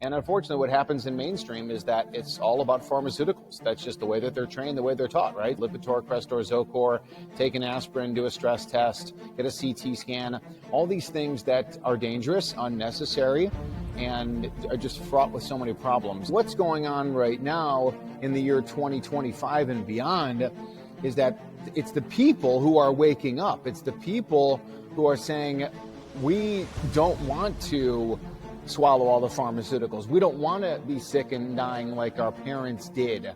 And unfortunately, what happens in mainstream is that it's all about pharmaceuticals. That's just the way that they're trained, the way they're taught, right? Lipitor, Crestor, Zocor, take an aspirin, do a stress test, get a CT scan, all these things that are dangerous, unnecessary, and are just fraught with so many problems. What's going on right now in the year 2025 and beyond is that it's the people who are waking up. It's the people who are saying, we don't want to swallow all the pharmaceuticals. We don't want to be sick and dying like our parents did.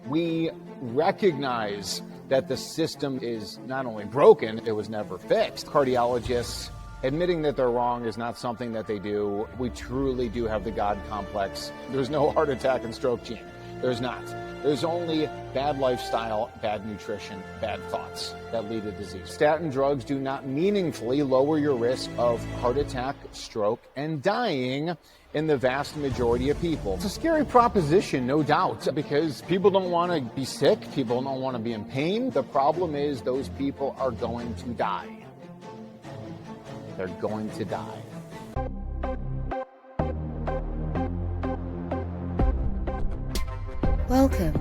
We recognize that the system is not only broken, it was never fixed. Cardiologists admitting that they're wrong is not something that they do. We truly do have the God complex. There's no heart attack and stroke gene. There's not. There's only bad lifestyle, bad nutrition, bad thoughts that lead to disease. Statin drugs do not meaningfully lower your risk of heart attack, stroke, and dying in the vast majority of people. It's a scary proposition, no doubt, because people don't want to be sick, people don't want to be in pain. The problem is those people are going to die. They're going to die. Welcome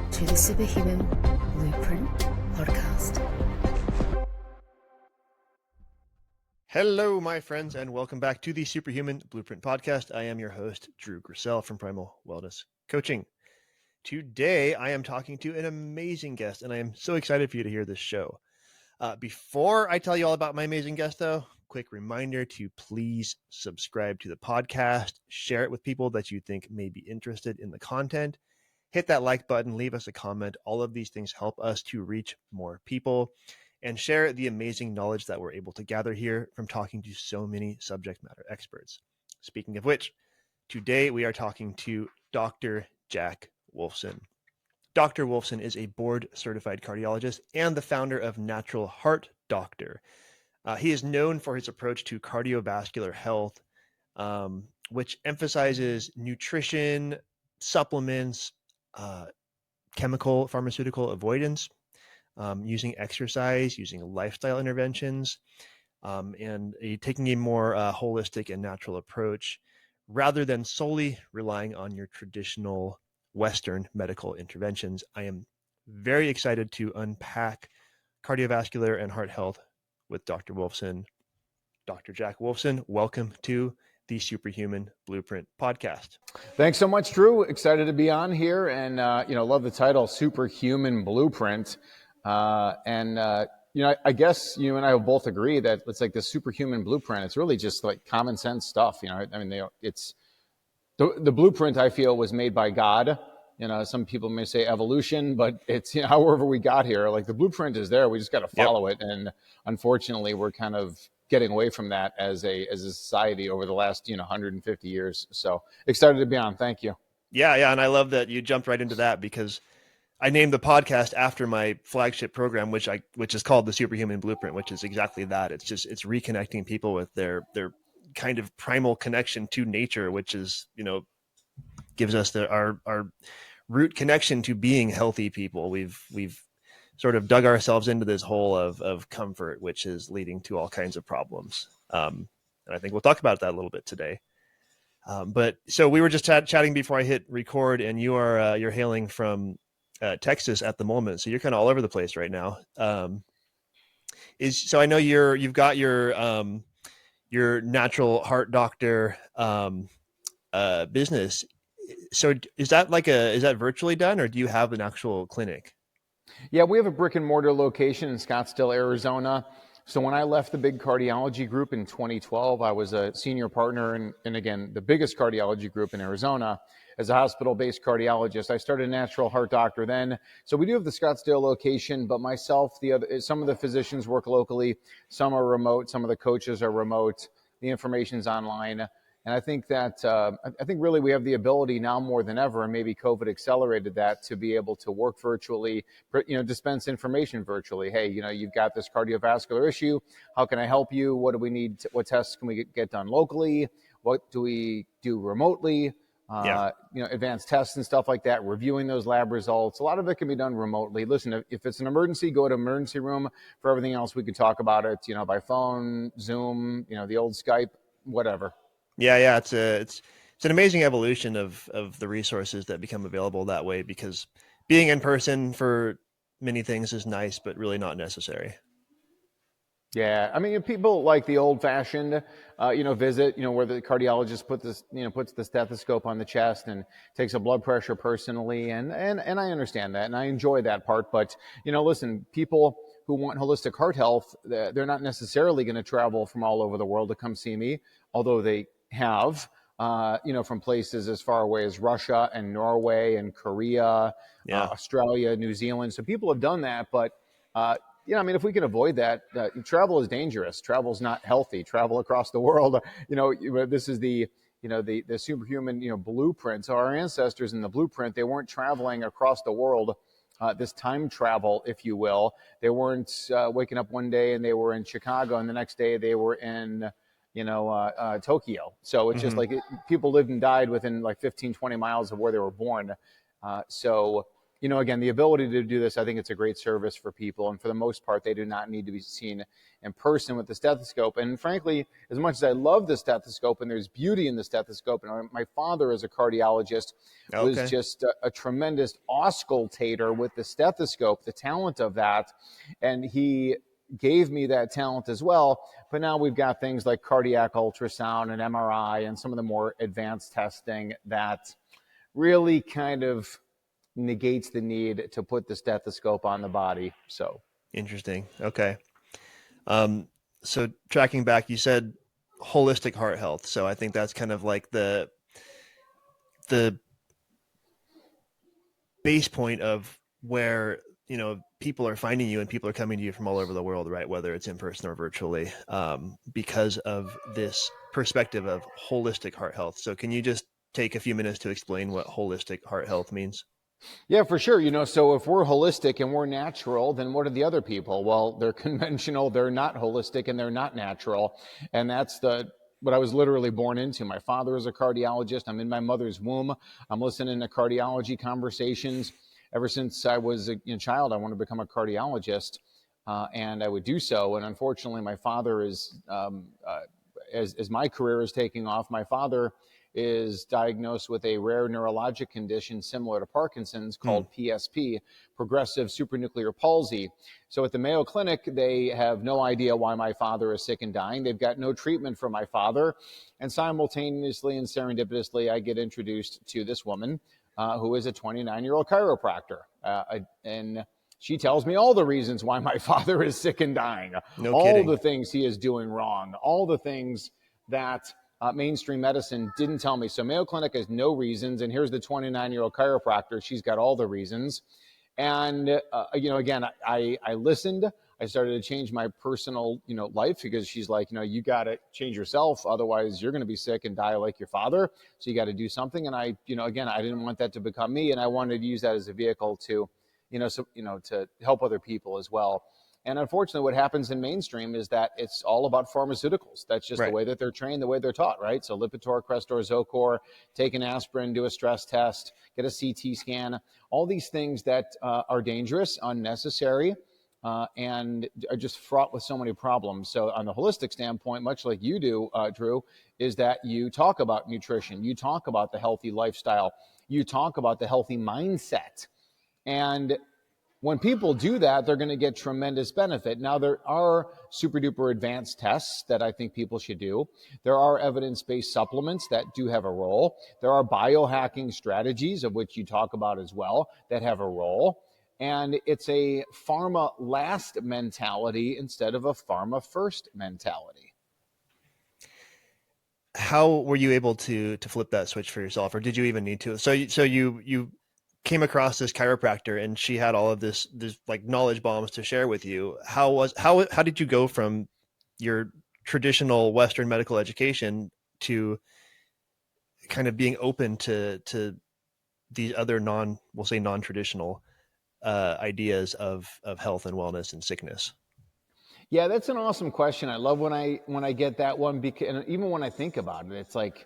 to the Superhuman Blueprint Podcast. Hello, my friends, and welcome back to the Superhuman Blueprint Podcast. I am your host, Drew Griesel from Primal Wellness Coaching. Today, I am talking to an amazing guest, and I am so excited for you to hear this show. Before I tell you all about my amazing guest, though, quick reminder to please subscribe to the podcast, share it with people that you think may be interested in the content. Hit that like button, leave us a comment. All of these things help us to reach more people and share the amazing knowledge that we're able to gather here from talking to so many subject matter experts. Speaking of which, today we are talking to Dr. Jack Wolfson. Dr. Wolfson is a board-certified cardiologist and the founder of Natural Heart Doctor. He is known for his approach to cardiovascular health, which emphasizes nutrition, supplements, chemical pharmaceutical avoidance, using exercise, using lifestyle interventions, and taking a more holistic and natural approach rather than solely relying on your traditional Western medical interventions. I am very excited to unpack cardiovascular and heart health with Dr. Wolfson. Dr. Jack Wolfson, welcome to the Superhuman Blueprint Podcast. Thanks so much, Drew. Excited to be on here, and love the title, Superhuman Blueprint. I guess you and I will both agree that it's like the superhuman blueprint. It's really just like common sense stuff. It's the blueprint, I feel, was made by God. Some people may say evolution, but it's, however we got here, like the blueprint is there. We just got to follow it. And unfortunately, we're kind of getting away from that as a society over the last, 150 years. So excited to be on. Thank you. Yeah. And I love that you jumped right into that, because I named the podcast after my flagship program, which is called the Superhuman Blueprint, which is exactly that. It's reconnecting people with their kind of primal connection to nature, which is, gives us our root connection to being healthy people. We've sort of dug ourselves into this hole of comfort, which is leading to all kinds of problems. And I think we'll talk about that a little bit today. But so we were just chatting before I hit record, and you're hailing from Texas at the moment, so you're kind of all over the place right now. So I know you've got your Natural Heart Doctor business. So is that virtually done, or do you have an actual clinic? Yeah, we have a brick and mortar location in Scottsdale, Arizona. So when I left the big cardiology group in 2012, I was a senior partner in again, the biggest cardiology group in Arizona as a hospital-based cardiologist. I started Natural Heart Doctor then. So we do have the Scottsdale location, but myself, some of the physicians work locally, some are remote, some of the coaches are remote, the information's online. And I think that, really we have the ability now more than ever, and maybe COVID accelerated that, to be able to work virtually, dispense information virtually. Hey, you've got this cardiovascular issue. How can I help you? What do we need? What tests can we get done locally? What do we do remotely? Advanced tests and stuff like that, reviewing those lab results. A lot of it can be done remotely. Listen, if it's an emergency, go to emergency room. For everything else, we can talk about it, by phone, Zoom, the old Skype, whatever. Yeah. It's It's an amazing evolution of the resources that become available that way, because being in person for many things is nice, but really not necessary. Yeah, I mean, people like the old-fashioned, visit, where the cardiologist puts the stethoscope on the chest and takes a blood pressure personally, and I understand that, and I enjoy that part. But listen, people who want holistic heart health, they're not necessarily going to travel from all over the world to come see me, although they have, from places as far away as Russia and Norway and Korea, Yeah. Australia, New Zealand. So people have done that, but if we can avoid that, travel is dangerous. Travel is not healthy. Travel across the world, this is the superhuman, blueprint. So our ancestors in the blueprint, they weren't traveling across the world, this time travel, if you will. They weren't waking up one day and they were in Chicago, and the next day they were in, Tokyo. So it's just like people lived and died within like 15, 20 miles of where they were born. Again, the ability to do this, I think it's a great service for people. And for the most part, they do not need to be seen in person with the stethoscope. And frankly, as much as I love the stethoscope and there's beauty in the stethoscope, and my father is a cardiologist, was just a tremendous auscultator with the stethoscope, the talent of that. And he gave me that talent as well. But now we've got things like cardiac ultrasound and MRI and some of the more advanced testing that really kind of negates the need to put the stethoscope on the body. So interesting. Okay. So tracking back, you said holistic heart health. So I think that's kind of like the base point of where, people are finding you and people are coming to you from all over the world, right? Whether it's in person or virtually, because of this perspective of holistic heart health. So can you just take a few minutes to explain what holistic heart health means? Yeah, for sure. So if we're holistic and we're natural, then what are the other people? Well, they're conventional, they're not holistic, and they're not natural. And that's what I was literally born into. My father is a cardiologist. I'm in my mother's womb. I'm listening to cardiology conversations. Ever since I was a child, I wanted to become a cardiologist, and I would do so. And unfortunately, my father is, as my career is taking off, my father is diagnosed with a rare neurologic condition similar to Parkinson's called PSP, progressive supranuclear palsy. So at the Mayo Clinic, they have no idea why my father is sick and dying. They've got no treatment for my father. And simultaneously and serendipitously, I get introduced to this woman who is a 29-year-old chiropractor. And she tells me all the reasons why my father is sick and dying, all kidding. the things he is doing wrong, all the things that mainstream medicine didn't tell me. So Mayo Clinic has no reasons, and here's the 29-year-old chiropractor. She's got all the reasons. And, again, I listened. I started to change my personal, life, because she's like, you got to change yourself. Otherwise, you're going to be sick and die like your father. So you got to do something. And I, again, I didn't want that to become me. And I wanted to use that as a vehicle to, to help other people as well. And unfortunately, what happens in mainstream is that it's all about pharmaceuticals. That's just Right. the way that they're trained, the way they're taught, right? So Lipitor, Crestor, Zocor, take an aspirin, do a stress test, get a CT scan, all these things that are dangerous, unnecessary, and are just fraught with so many problems. So on the holistic standpoint, much like you do, Drew, is that you talk about nutrition, you talk about the healthy lifestyle, you talk about the healthy mindset. And when people do that, they're going to get tremendous benefit. Now, there are super duper advanced tests that I think people should do. There are evidence-based supplements that do have a role. There are biohacking strategies, of which you talk about as well, that have a role. And it's a pharma last mentality instead of a pharma first mentality. How were you able to flip that switch for yourself, or did you even need to? So you came across this chiropractor and she had all of this like knowledge bombs to share with you. How did you go from your traditional Western medical education to kind of being open to these other non-traditional ideas of health and wellness and sickness? Yeah, that's an awesome question. I love when I get that one, because and even when I think about it, it's like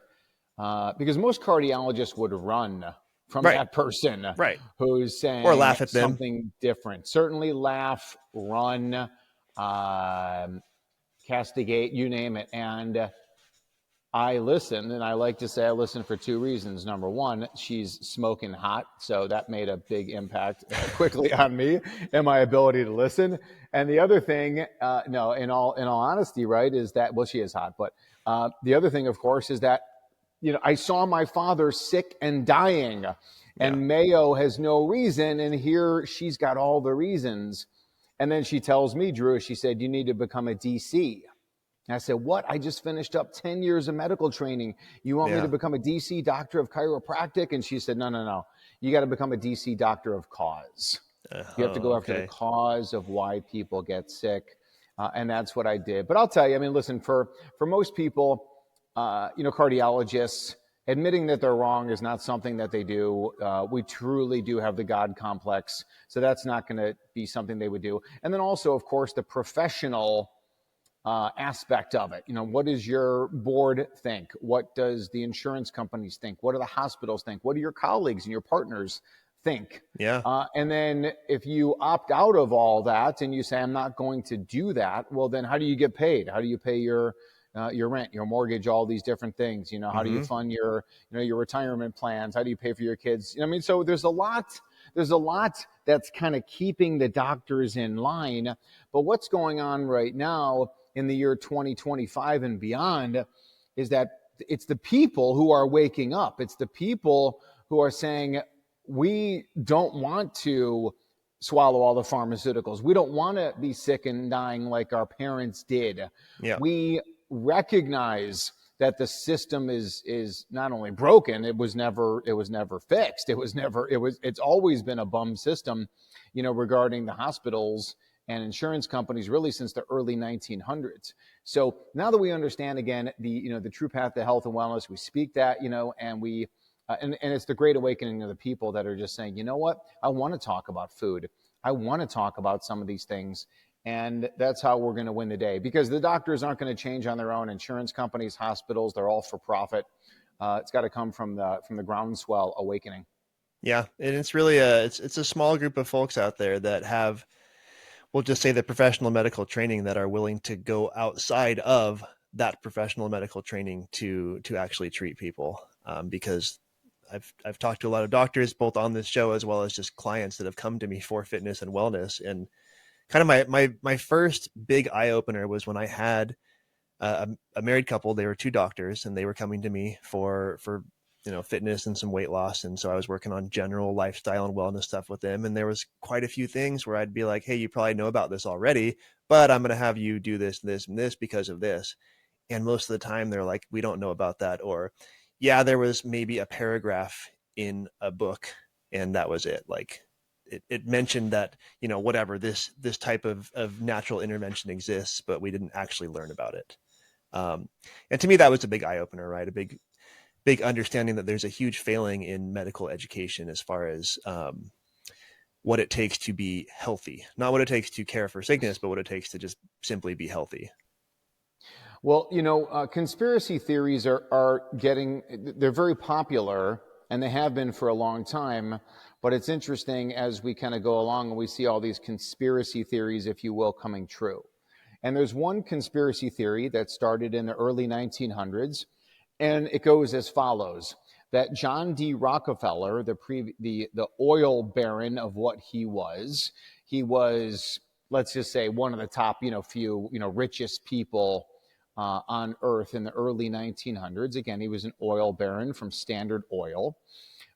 because most cardiologists would run from that person who's saying or laugh at them. Something different. Certainly laugh, run, castigate, you name it. And I listen, and I like to say I listen for two reasons. Number one, she's smoking hot, so that made a big impact quickly on me and my ability to listen. And the other thing, no, in all honesty, right, is that, well, she is hot, but the other thing, of course, is that, I saw my father sick and dying, and Mayo has no reason, and here she's got all the reasons. And then she tells me, Drew, she said, you need to become a DC. And I said, what? I just finished up 10 years of medical training. You want me to become a DC doctor of chiropractic? And she said, no. You got to become a DC doctor of cause. You have to go after the cause of why people get sick. And that's what I did. But I'll tell you, I mean, listen, for most people, cardiologists, admitting that they're wrong is not something that they do. We truly do have the God complex. So that's not going to be something they would do. And then also, of course, the professional aspect of it. What does your board think? What does the insurance companies think? What do the hospitals think? What do your colleagues and your partners think? Yeah. And then if you opt out of all that and you say, I'm not going to do that, well, then how do you get paid? How do you pay your rent, your mortgage, all these different things? How do you fund your retirement plans? How do you pay for your kids? So there's a lot that's kind of keeping the doctors in line. But what's going on right now in the year 2025 and beyond is that it's the people who are waking up. It's the people who are saying, we don't want to swallow all the pharmaceuticals. We don't want to be sick and dying like our parents did. Yeah. We recognize that the system is not only broken, it was never fixed. It's always been a bum system, regarding the hospitals and insurance companies really since the early 1900s. So now that we understand again the true path to health and wellness, we speak that, and we and it's the great awakening of the people that are just saying, you know what, I want to talk about food. I want to talk about some of these things. And that's how we're going to win the day, because the doctors aren't going to change on their own. Insurance companies, hospitals, they're all for profit. It's got to come from the groundswell awakening. Yeah. And it's really it's a small group of folks out there that have, we'll just say, the professional medical training, that are willing to go outside of that professional medical training to actually treat people. Because I've talked to a lot of doctors, both on this show as well as just clients that have come to me for fitness and wellness. And kind of my first big eye opener was when I had a married couple. They were two doctors, and they were coming to me for fitness and some weight loss. And so I was working on general lifestyle and wellness stuff with them. And there was quite a few things where I'd be like, hey, you probably know about this already, but I'm going to have you do this, this, and this because of this. And most of the time they're like, we don't know about that. Or, yeah, there was maybe a paragraph in a book and that was it. Like it mentioned that, whatever, this type of natural intervention exists, but we didn't actually learn about it. And to me, that was a big eye opener, right? A big understanding that there's a huge failing in medical education as far as what it takes to be healthy, not what it takes to care for sickness, but what it takes to just simply be healthy. Well, conspiracy theories they're very popular, and they have been for a long time. But it's interesting as we kind of go along and we see all these conspiracy theories, if you will, coming true. And there's one conspiracy theory that started in the early 1900s, and it goes as follows: that John D. Rockefeller, the oil baron of what he was, let's just say, one of the top, few, richest people on earth in the early 1900s. Again, he was an oil baron from Standard Oil,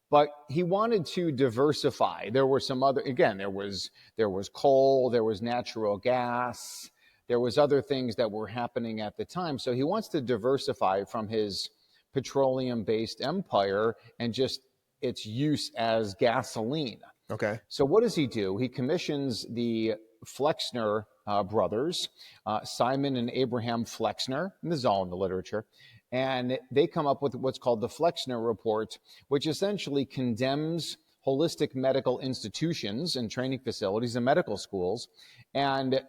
but he wanted to diversify. There were some other, again, there was coal, there was natural gas, there was other things that were happening at the time. So he wants to diversify from his petroleum-based empire and just its use as gasoline. Okay. So what does he do? He commissions the Flexner brothers, Simon and Abraham Flexner, and this is all in the literature, and they come up with what's called the Flexner Report, which essentially condemns holistic medical institutions and training facilities and medical schools. And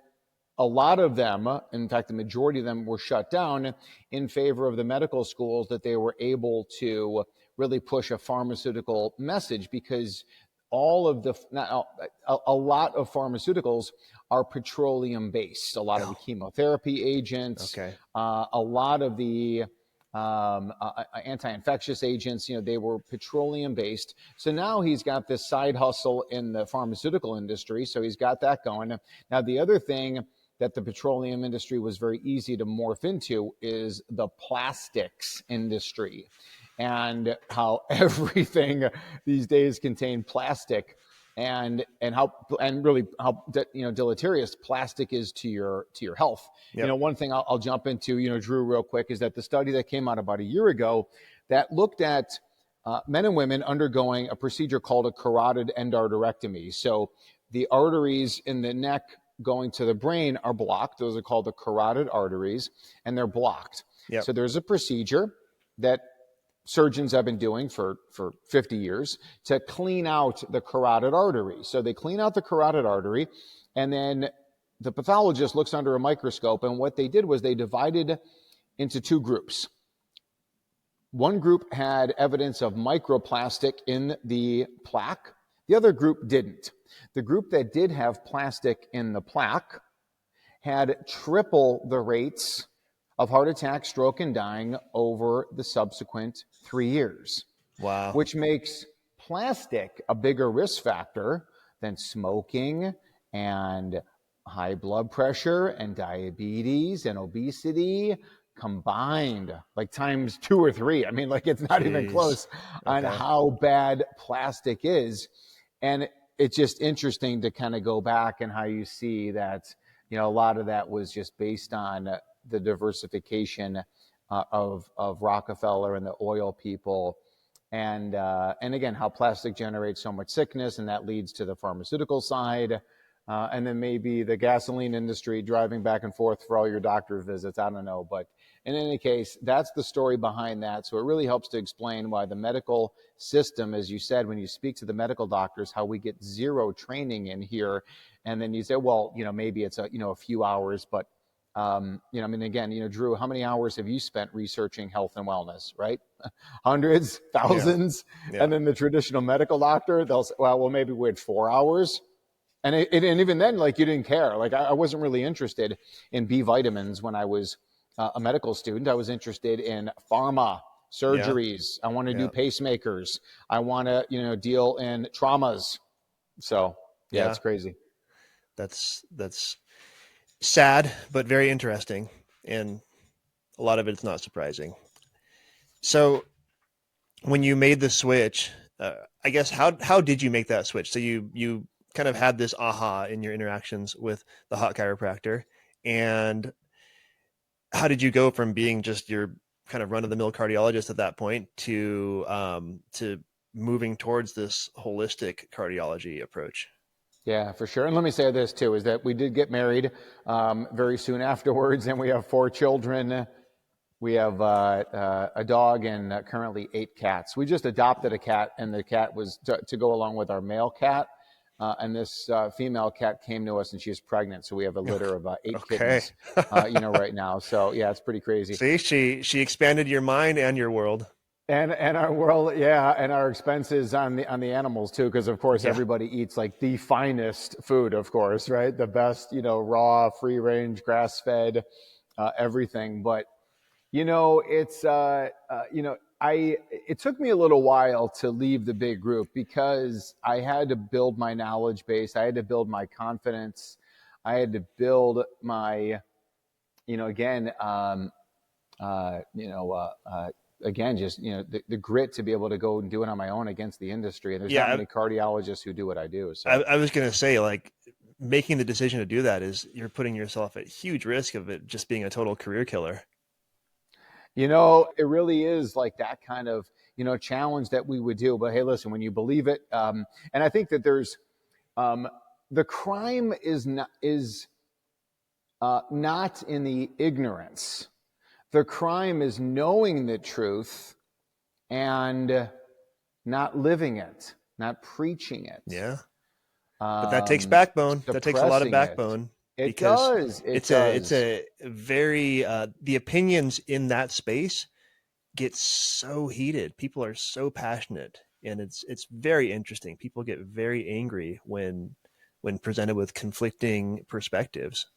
a lot of them, in fact, the majority of them, were shut down in favor of the medical schools, that they were able to really push a pharmaceutical message, because a lot of pharmaceuticals are petroleum based. A lot of the chemotherapy agents, okay. A lot of the anti-infectious agents. They were petroleum based. So now he's got this side hustle in the pharmaceutical industry. So he's got that going. Now, the other thing that the petroleum industry was very easy to morph into is the plastics industry, and how everything these days contain plastic, and really how deleterious plastic is to your health. Yep. One thing I'll jump into, Drew, real quick, is that the study that came out about a year ago that looked at men and women undergoing a procedure called a carotid endarterectomy. So the arteries in the neck going to the brain are blocked. Those are called the carotid arteries, and they're blocked. Yep. So there's a procedure that surgeons have been doing for 50 years to clean out the carotid artery. So they clean out the carotid artery, and then the pathologist looks under a microscope, and what they did was they divided into two groups. One group had evidence of microplastic in the plaque. The other group didn't. The group that did have plastic in the plaque had triple the rates of heart attack, stroke, and dying over the subsequent 3 years. Wow. Which makes plastic a bigger risk factor than smoking and high blood pressure and diabetes and obesity combined, like times 2 or 3. I mean, like, it's not even close on how bad plastic is. And it's just interesting to kind of go back and how you see that, a lot of that was just based on the diversification of Rockefeller and the oil people. And again, how plastic generates so much sickness, and that leads to the pharmaceutical side. And then maybe the gasoline industry driving back and forth for all your doctor's visits. I don't know. But in any case, that's the story behind that. So it really helps to explain why the medical system, as you said, when you speak to the medical doctors, how we get zero training in here. And then you say, well, maybe it's a few hours, but again, Drew, how many hours have you spent researching health and wellness, right? Hundreds, thousands. Yeah. And then the traditional medical doctor, they'll say, well, maybe we had 4 hours. And even then, like, you didn't care. Like, I wasn't really interested in B vitamins when I was a medical student. I was interested in pharma, surgeries. I want to do pacemakers. I want to, deal in traumas. So yeah, it's crazy. That's sad, but very interesting. And a lot of it's not surprising. So when you made the switch, I guess, how did you make that switch? So you kind of had this aha in your interactions with the hot chiropractor, and how did you go from being just your kind of run-of-the-mill cardiologist at that point to moving towards this holistic cardiology approach? Yeah, for sure. And let me say this too, is that we did get married very soon afterwards, and we have 4 children. We have a dog and currently 8 cats. We just adopted a cat, and the cat was to go along with our male cat. And this female cat came to us, and she's pregnant. So we have a litter of 8 kittens, right now. So yeah, it's pretty crazy. See, she expanded your mind and your world. And our world, and our expenses on the animals too, because of course everybody eats like the finest food, of course, right? The best, raw, free range, grass fed, everything. But it's it took me a little while to leave the big group, because I had to build my knowledge base. I had to build my confidence. I had to build my, the grit to be able to go and do it on my own against the industry. And there's not many cardiologists who do what I do. So I was going to say, like, making the decision to do that is you're putting yourself at huge risk of it just being a total career killer. It really is like that kind of, challenge that we would do. But hey, listen, when you believe it, and I think that there's, the crime is not in the ignorance. The crime is knowing the truth and not living it, not preaching it. Yeah. But that takes backbone. That takes a lot of backbone. It does. It's a very, the opinions in that space get so heated. People are so passionate, and it's very interesting. People get very angry when presented with conflicting perspectives.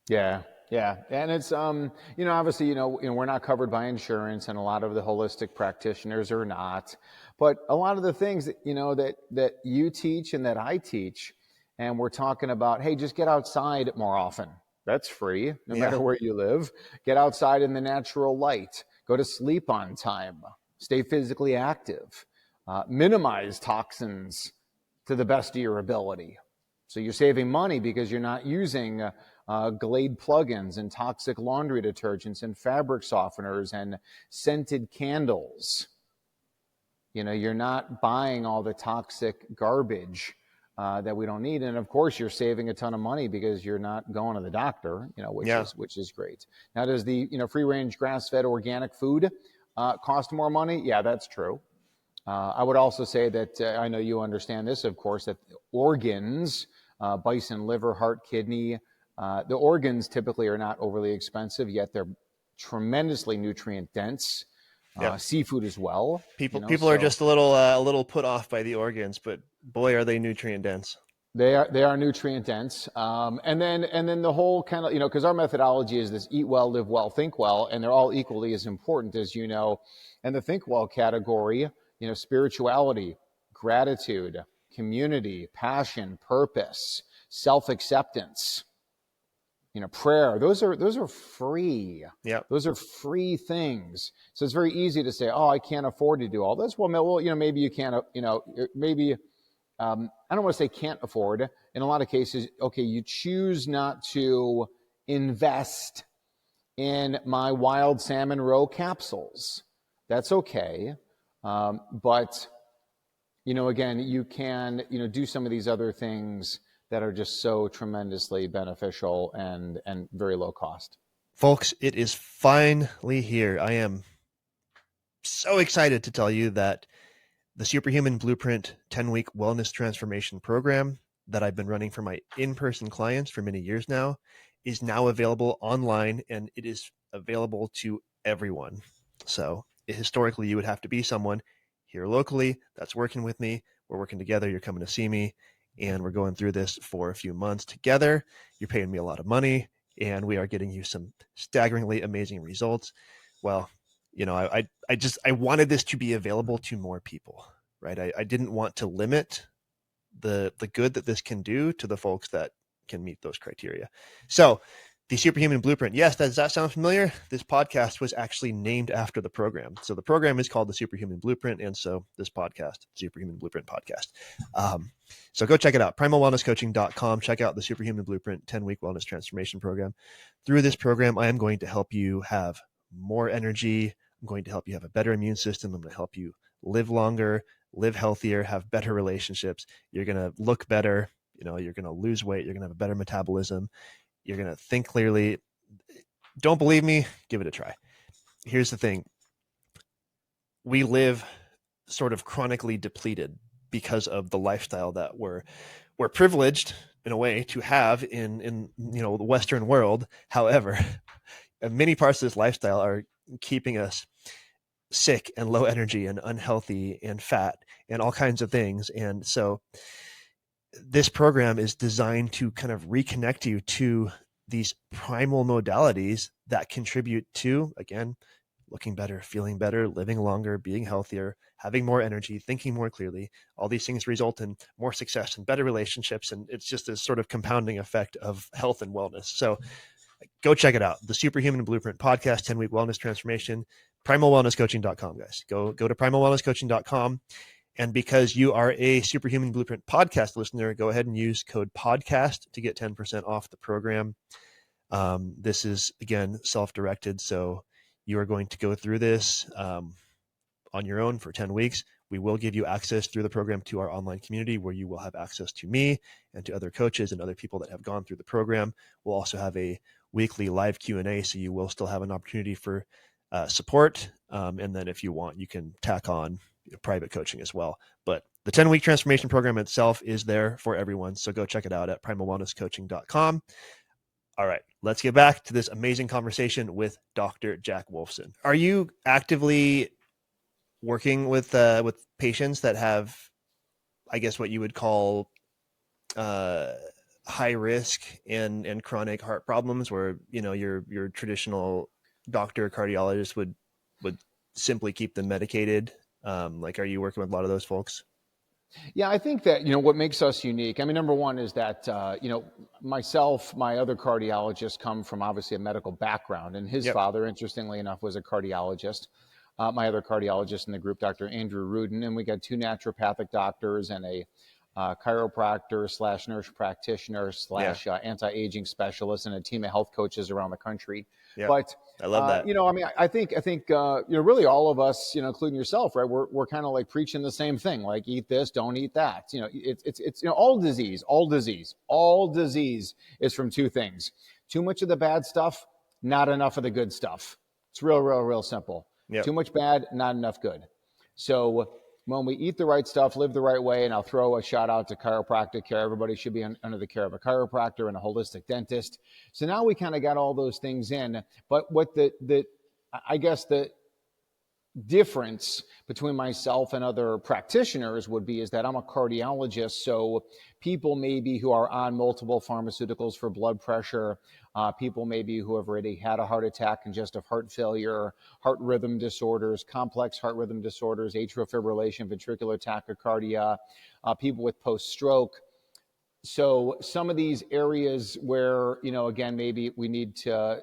Yeah. Yeah. And it's, obviously, we're not covered by insurance, and a lot of the holistic practitioners are not, but a lot of the things that you teach and that I teach, and we're talking about, hey, just get outside more often. That's free, no matter where you live. Get outside in the natural light, go to sleep on time, stay physically active, minimize toxins to the best of your ability. So you're saving money because you're not using Glade plugins and toxic laundry detergents and fabric softeners and scented candles. You're not buying all the toxic garbage that we don't need. And of course, you're saving a ton of money because you're not going to the doctor, which is great. Now, does the free range grass-fed organic food cost more money? Yeah, that's true. I would also say that I know you understand this, of course, that organs, bison liver, heart, kidney, the organs typically are not overly expensive, yet they're tremendously nutrient dense. Seafood as well. People are just a little put off by the organs, but boy, are they nutrient dense. They are nutrient dense. And then the whole kind of, because our methodology is this: eat well, live well, think well, and they're all equally as important, as you know. And the think well category, spirituality, gratitude, community, passion, purpose, self-acceptance, prayer, those are free. Yeah. Those are free things. So it's very easy to say, oh, I can't afford to do all this. Well, maybe you can't, maybe, I don't want to say can't afford. In a lot of cases, okay, you choose not to invest in my wild salmon roe capsules. That's okay. But, again, you can, do some of these other things that are just so tremendously beneficial and very low cost. Folks, it is finally here. I am so excited to tell you that the Superhuman Blueprint 10-week wellness transformation program that I've been running for my in-person clients for many years now is now available online, and it is available to everyone. So historically, you would have to be someone here locally that's working with me. We're working together. You're coming to see me, and we're going through this for a few months together. You're paying me a lot of money, and we are getting you some staggeringly amazing results. Well, I wanted this to be available to more people, right? I didn't want to limit the good that this can do to the folks that can meet those criteria. So the Superhuman Blueprint, yes, does that sound familiar? This podcast was actually named after the program. So the program is called the Superhuman Blueprint, and so this podcast, Superhuman Blueprint Podcast. So go check it out, primalwellnesscoaching.com. Check out the Superhuman Blueprint 10-week wellness transformation program. Through this program, I am going to help you have more energy. I'm going to help you have a better immune system. I'm going to help you live longer, live healthier, have better relationships. You're going to look better. You're going to lose weight. You're going to have a better metabolism. You're going to think clearly. Don't believe me? Give it a try. Here's the thing. We live sort of chronically depleted because of the lifestyle that we're privileged in a way to have in the Western world. However, many parts of this lifestyle are keeping us sick and low energy and unhealthy and fat and all kinds of things. And so this program is designed to kind of reconnect you to these primal modalities that contribute to, again, looking better, feeling better, living longer, being healthier, having more energy, thinking more clearly. All these things result in more success and better relationships. And it's just this sort of compounding effect of health and wellness. So go check it out. The Superhuman Blueprint Podcast, 10-week wellness transformation, primalwellnesscoaching.com, guys. Go to primalwellnesscoaching.com. And because you are a Superhuman Blueprint podcast listener, go ahead and use code podcast to get 10% off the program. This is, again, self-directed. So you are going to go through this on your own for 10 weeks. We will give you access through the program to our online community where you will have access to me and to other coaches and other people that have gone through the program. We'll also have a weekly live Q&A, so you will still have an opportunity for support. And then if you want, you can tack on private coaching as well. But the 10-week transformation program itself is there for everyone. So go check it out at primalwellnesscoaching.com. All right, let's get back to this amazing conversation with Dr. Jack Wolfson. Are you actively working with patients that have, I guess, what you would call high risk and chronic heart problems where, your traditional doctor, cardiologist would simply keep them medicated? Like, are you working with a lot of those folks? Yeah, I think that, what makes us unique, I mean, number one is that, myself, my other cardiologists come from obviously a medical background, and his Yep. father, interestingly enough, was a cardiologist. My other cardiologist in the group, Dr. Andrew Rudin, and we got 2 naturopathic doctors and a chiropractor / nurse practitioner / anti-aging specialist, and a team of health coaches around the country. Yep. But I love that. I mean, I think really all of us, including yourself, right? We're kind of like preaching the same thing, like eat this, don't eat that. It's all disease is from 2 things: too much of the bad stuff, not enough of the good stuff. It's real simple. Yep. Too much bad, not enough good. So when we eat the right stuff, live the right way, and I'll throw a shout out to chiropractic care. Everybody should be under the care of a chiropractor and a holistic dentist. So now we kind of got all those things in. But what I guess the difference between myself and other practitioners would be is that I'm a cardiologist. So people maybe who are on multiple pharmaceuticals for blood pressure, people maybe who have already had a heart attack, congestive heart failure, heart rhythm disorders, complex heart rhythm disorders, atrial fibrillation, ventricular tachycardia, people with post-stroke. So some of these areas where, again, maybe we need to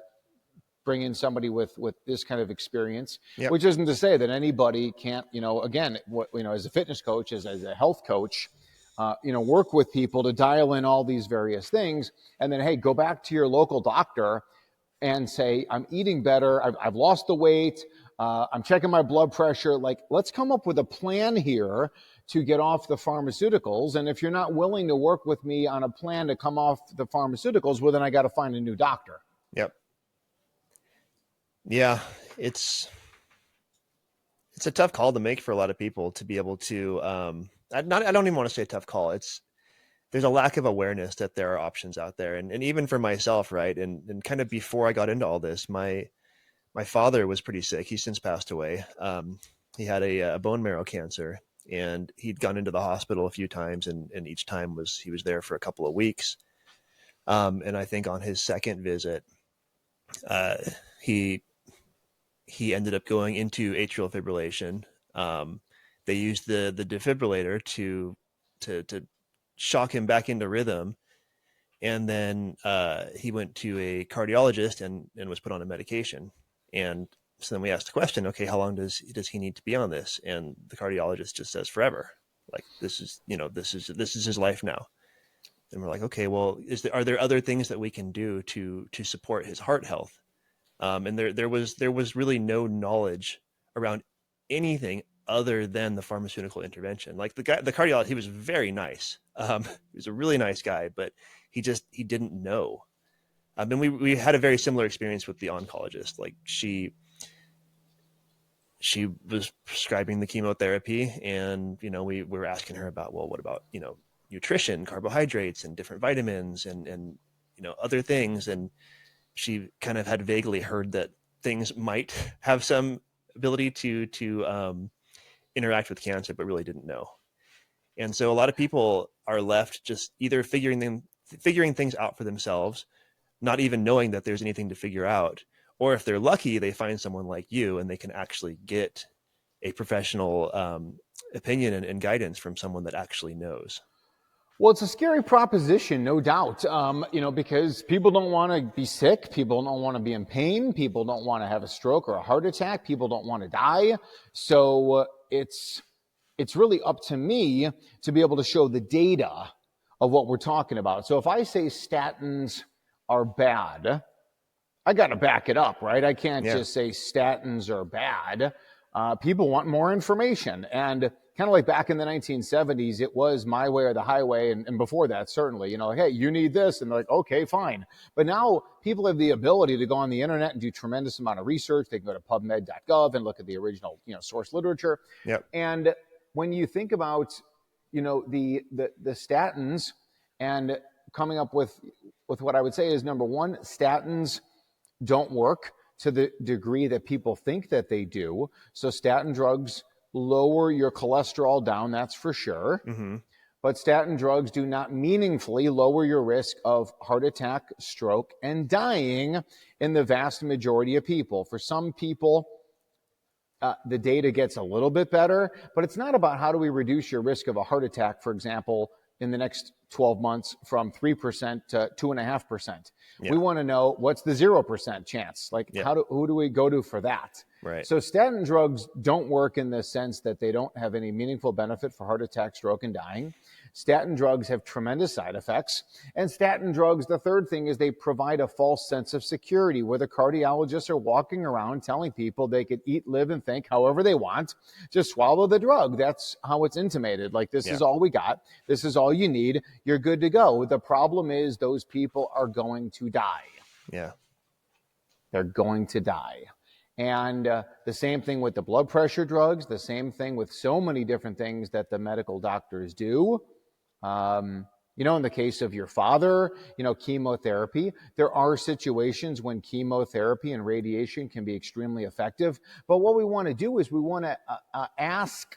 bring in somebody with this kind of experience, Yep. which isn't to say that anybody can't, again, as a fitness coach, as a health coach, work with people to dial in all these various things. And then, hey, go back to your local doctor and say, I'm eating better. I've lost the weight. I'm checking my blood pressure. Like, let's come up with a plan here to get off the pharmaceuticals. And if you're not willing to work with me on a plan to come off the pharmaceuticals, well, then I got to find a new doctor. Yep. Yeah, it's a tough call to make for a lot of people to be able to, I don't even want to say a tough call. There's a lack of awareness that there are options out there. And even for myself, right. And kind of before I got into all this, my father was pretty sick. He's since passed away. He had a bone marrow cancer, and he'd gone into the hospital a few times, and each time he was there for a couple of weeks. And I think on his second visit, he ended up going into atrial fibrillation. They used the defibrillator to shock him back into rhythm. And then he went to a cardiologist and was put on a medication. And so then we asked the question, okay, how long does he need to be on this? And the cardiologist just says forever. Like, this is his life now. And we're like, okay, well, are there other things that we can do to support his heart health? And there was really no knowledge around anything other than the pharmaceutical intervention. Like the cardiologist, he was very nice. He was a really nice guy, but he didn't know. And we had a very similar experience with the oncologist. Like she was prescribing the chemotherapy, and we were asking her about, well, what about nutrition, carbohydrates, and different vitamins, and other things, and she kind of had vaguely heard that things might have some ability to interact with cancer, but really didn't know. And so a lot of people are left just either figuring things out for themselves, not even knowing that there's anything to figure out, or if they're lucky, they find someone like you and they can actually get a professional opinion and guidance from someone that actually knows. Well, it's a scary proposition, no doubt, because people don't want to be sick. People don't want to be in pain. People don't want to have a stroke or a heart attack. People don't want to die. So it's really up to me to be able to show the data of what we're talking about. So if I say statins are bad, I got to back it up, right? I can't just say statins are bad. People want more information. And kind of like back in the 1970s, it was my way or the highway. And before that, certainly, like, hey, you need this. And they're like, okay, fine. But now people have the ability to go on the internet and do tremendous amount of research. They can go to pubmed.gov and look at the original, source literature. Yep. And when you think about, the statins and coming up with what I would say is, number one, statins don't work to the degree that people think that they do. So statin drugs lower your cholesterol down, that's for sure. Mm-hmm. but statin drugs do not meaningfully lower your risk of heart attack, stroke, and dying in the vast majority of people. For some people, the data gets a little bit better, but it's not about how do we reduce your risk of a heart attack, for example, in the next 12 months from 3% to 2.5%. Yeah. We want to know what's the 0% chance. Like, who do we go to for that? Right. So statin drugs don't work in the sense that they don't have any meaningful benefit for heart attack, stroke, and dying. Statin drugs have tremendous side effects. And statin drugs, the third thing is they provide a false sense of security where the cardiologists are walking around telling people they could eat, live, and think however they want. Just swallow the drug. That's how it's intimated. Like, this is all we got. This is all you need. You're good to go. The problem is those people are going to die. Yeah. They're going to die. And the same thing with the blood pressure drugs, the same thing with so many different things that the medical doctors do. In the case of your father, chemotherapy, there are situations when chemotherapy and radiation can be extremely effective. But what we want to do is we want to ask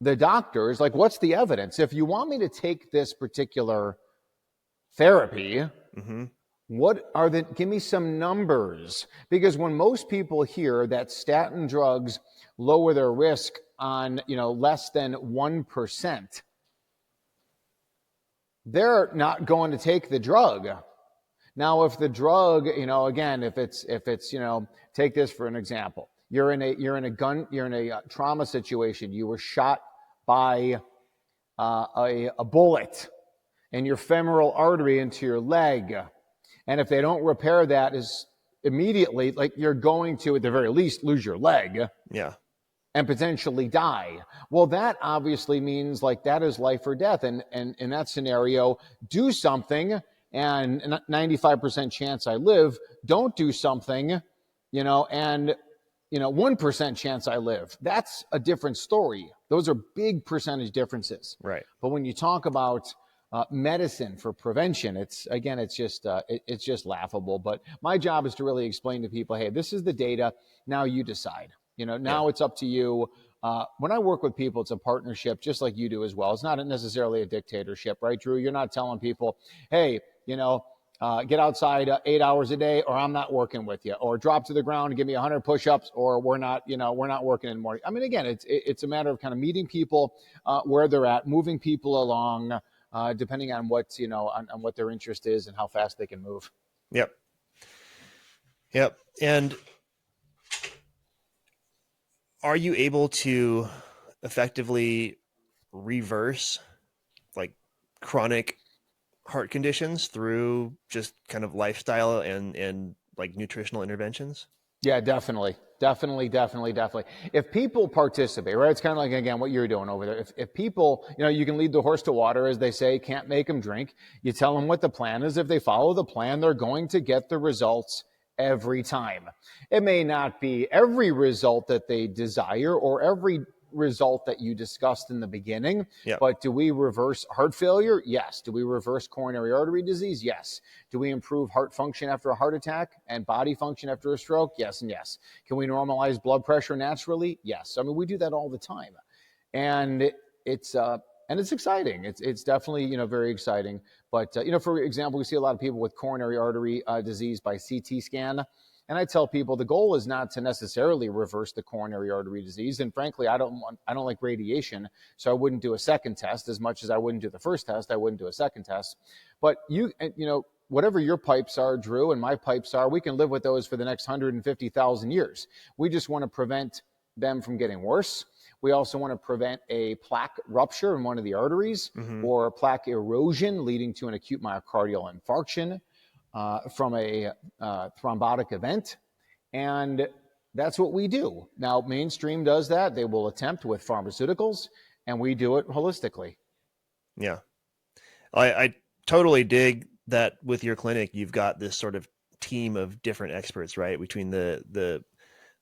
the doctors, like, what's the evidence? If you want me to take this particular therapy, give me some numbers. Because when most people hear that statin drugs lower their risk on, less than 1%, they're not going to take the drug. Now, if the drug, again, if it's, take this for an example. You're in a trauma situation. You were shot by a bullet in your femoral artery into your leg. And if they don't repair that is immediately, like, you're going to, at the very least, lose your leg. Yeah. And potentially die. Well, that obviously means, like, that is life or death. And in that scenario, do something, and 95% chance I live. Don't do something, and 1% chance I live. That's a different story. Those are big percentage differences. Right. But when you talk about medicine for prevention, it's just laughable. But my job is to really explain to people, hey, this is the data. Now you decide. Now it's up to you. When I work with people, it's a partnership, just like you do as well. It's not necessarily a dictatorship, right, Drew? You're not telling people, hey, get outside 8 hours a day, or I'm not working with you, or drop to the ground and give me 100 push-ups, or we're not working in the morning. I mean, again, it's a matter of kind of meeting people where they're at, moving people along, depending on what on what their interest is and how fast they can move. Yep. And are you able to effectively reverse, like, chronic heart conditions through just kind of lifestyle and like nutritional interventions? Yeah, definitely. If people participate, right? It's kind of like, again, what you're doing over there. If people, you can lead the horse to water, as they say, can't make them drink. You tell them what the plan is. If they follow the plan, they're going to get the results every time. It may not be every result that they desire or every result that you discussed in the beginning, but do we reverse heart failure? Yes. Do we reverse coronary artery disease? Yes. Do we improve heart function after a heart attack and body function after a stroke? Yes and yes. Can we normalize blood pressure naturally? Yes. I mean, we do that all the time. And it's exciting. It's definitely, very exciting. But, for example, we see a lot of people with coronary artery disease by CT scan. And I tell people the goal is not to necessarily reverse the coronary artery disease. And frankly, I don't like radiation, so I wouldn't do a second test. As much as I wouldn't do the first test, I wouldn't do a second test. But whatever your pipes are, Drew, and my pipes are, we can live with those for the next 150,000 years. We just want to prevent them from getting worse. We also want to prevent a plaque rupture in one of the arteries or plaque erosion leading to an acute myocardial infarction from a thrombotic event. And that's what we do. Now, mainstream does that. They will attempt with pharmaceuticals, and we do it holistically. Yeah. I totally dig that with your clinic, you've got this sort of team of different experts, right? Between the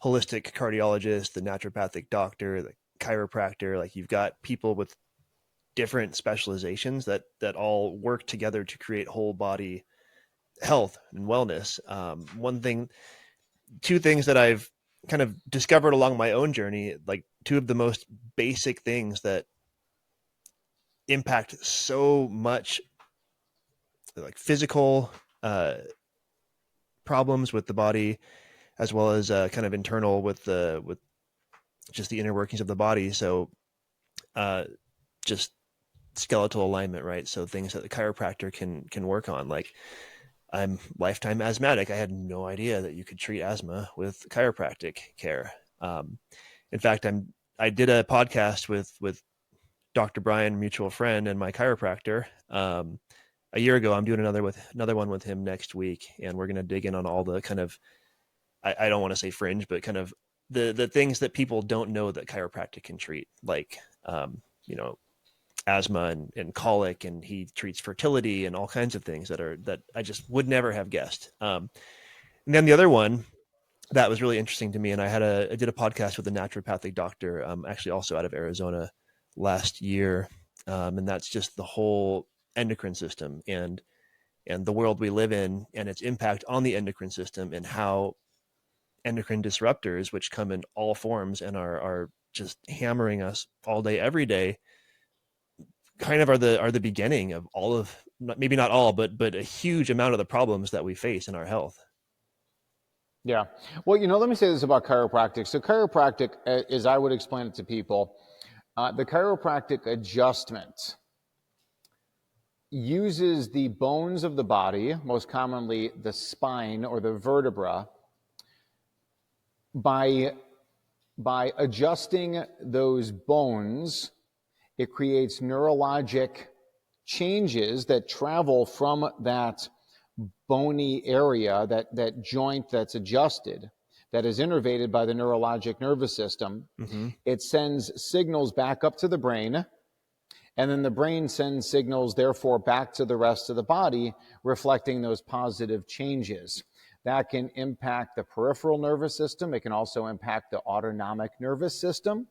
holistic cardiologist, the naturopathic doctor, the chiropractor, like, you've got people with different specializations that all work together to create whole body health and wellness. Two things that I've kind of discovered along my own journey, like two of the most basic things that impact so much, like physical problems with the body, as well as kind of internal with just the inner workings of the body. So just skeletal alignment, right? So things that the chiropractor can work on. Like, I'm lifetime asthmatic. I had no idea that you could treat asthma with chiropractic care. In fact, I did a podcast with Dr. Brian, mutual friend, and my chiropractor a year ago. I'm doing another one with him next week, and we're going to dig in on all the kind of, I don't want to say fringe, but kind of the things that people don't know that chiropractic can treat, like asthma and colic, and he treats fertility and all kinds of things that I just would never have guessed. And then the other one that was really interesting to me, and I did a podcast with a naturopathic doctor, actually also out of Arizona last year, and that's just the whole endocrine system and the world we live in and its impact on the endocrine system, and how endocrine disruptors, which come in all forms and are just hammering us all day, every day, kind of are the beginning of all of, maybe not all, but a huge amount of the problems that we face in our health. Yeah. Well, let me say this about chiropractic. So chiropractic, as I would explain it to people, the chiropractic adjustment uses the bones of the body, most commonly the spine or the vertebra, by adjusting those bones. It creates neurologic changes that travel from that bony area, that joint that's adjusted, that is innervated by the neurologic nervous system. Mm-hmm. It sends signals back up to the brain, and then the brain sends signals, therefore, back to the rest of the body, reflecting those positive changes. That can impact the peripheral nervous system. It can also impact the autonomic nervous system.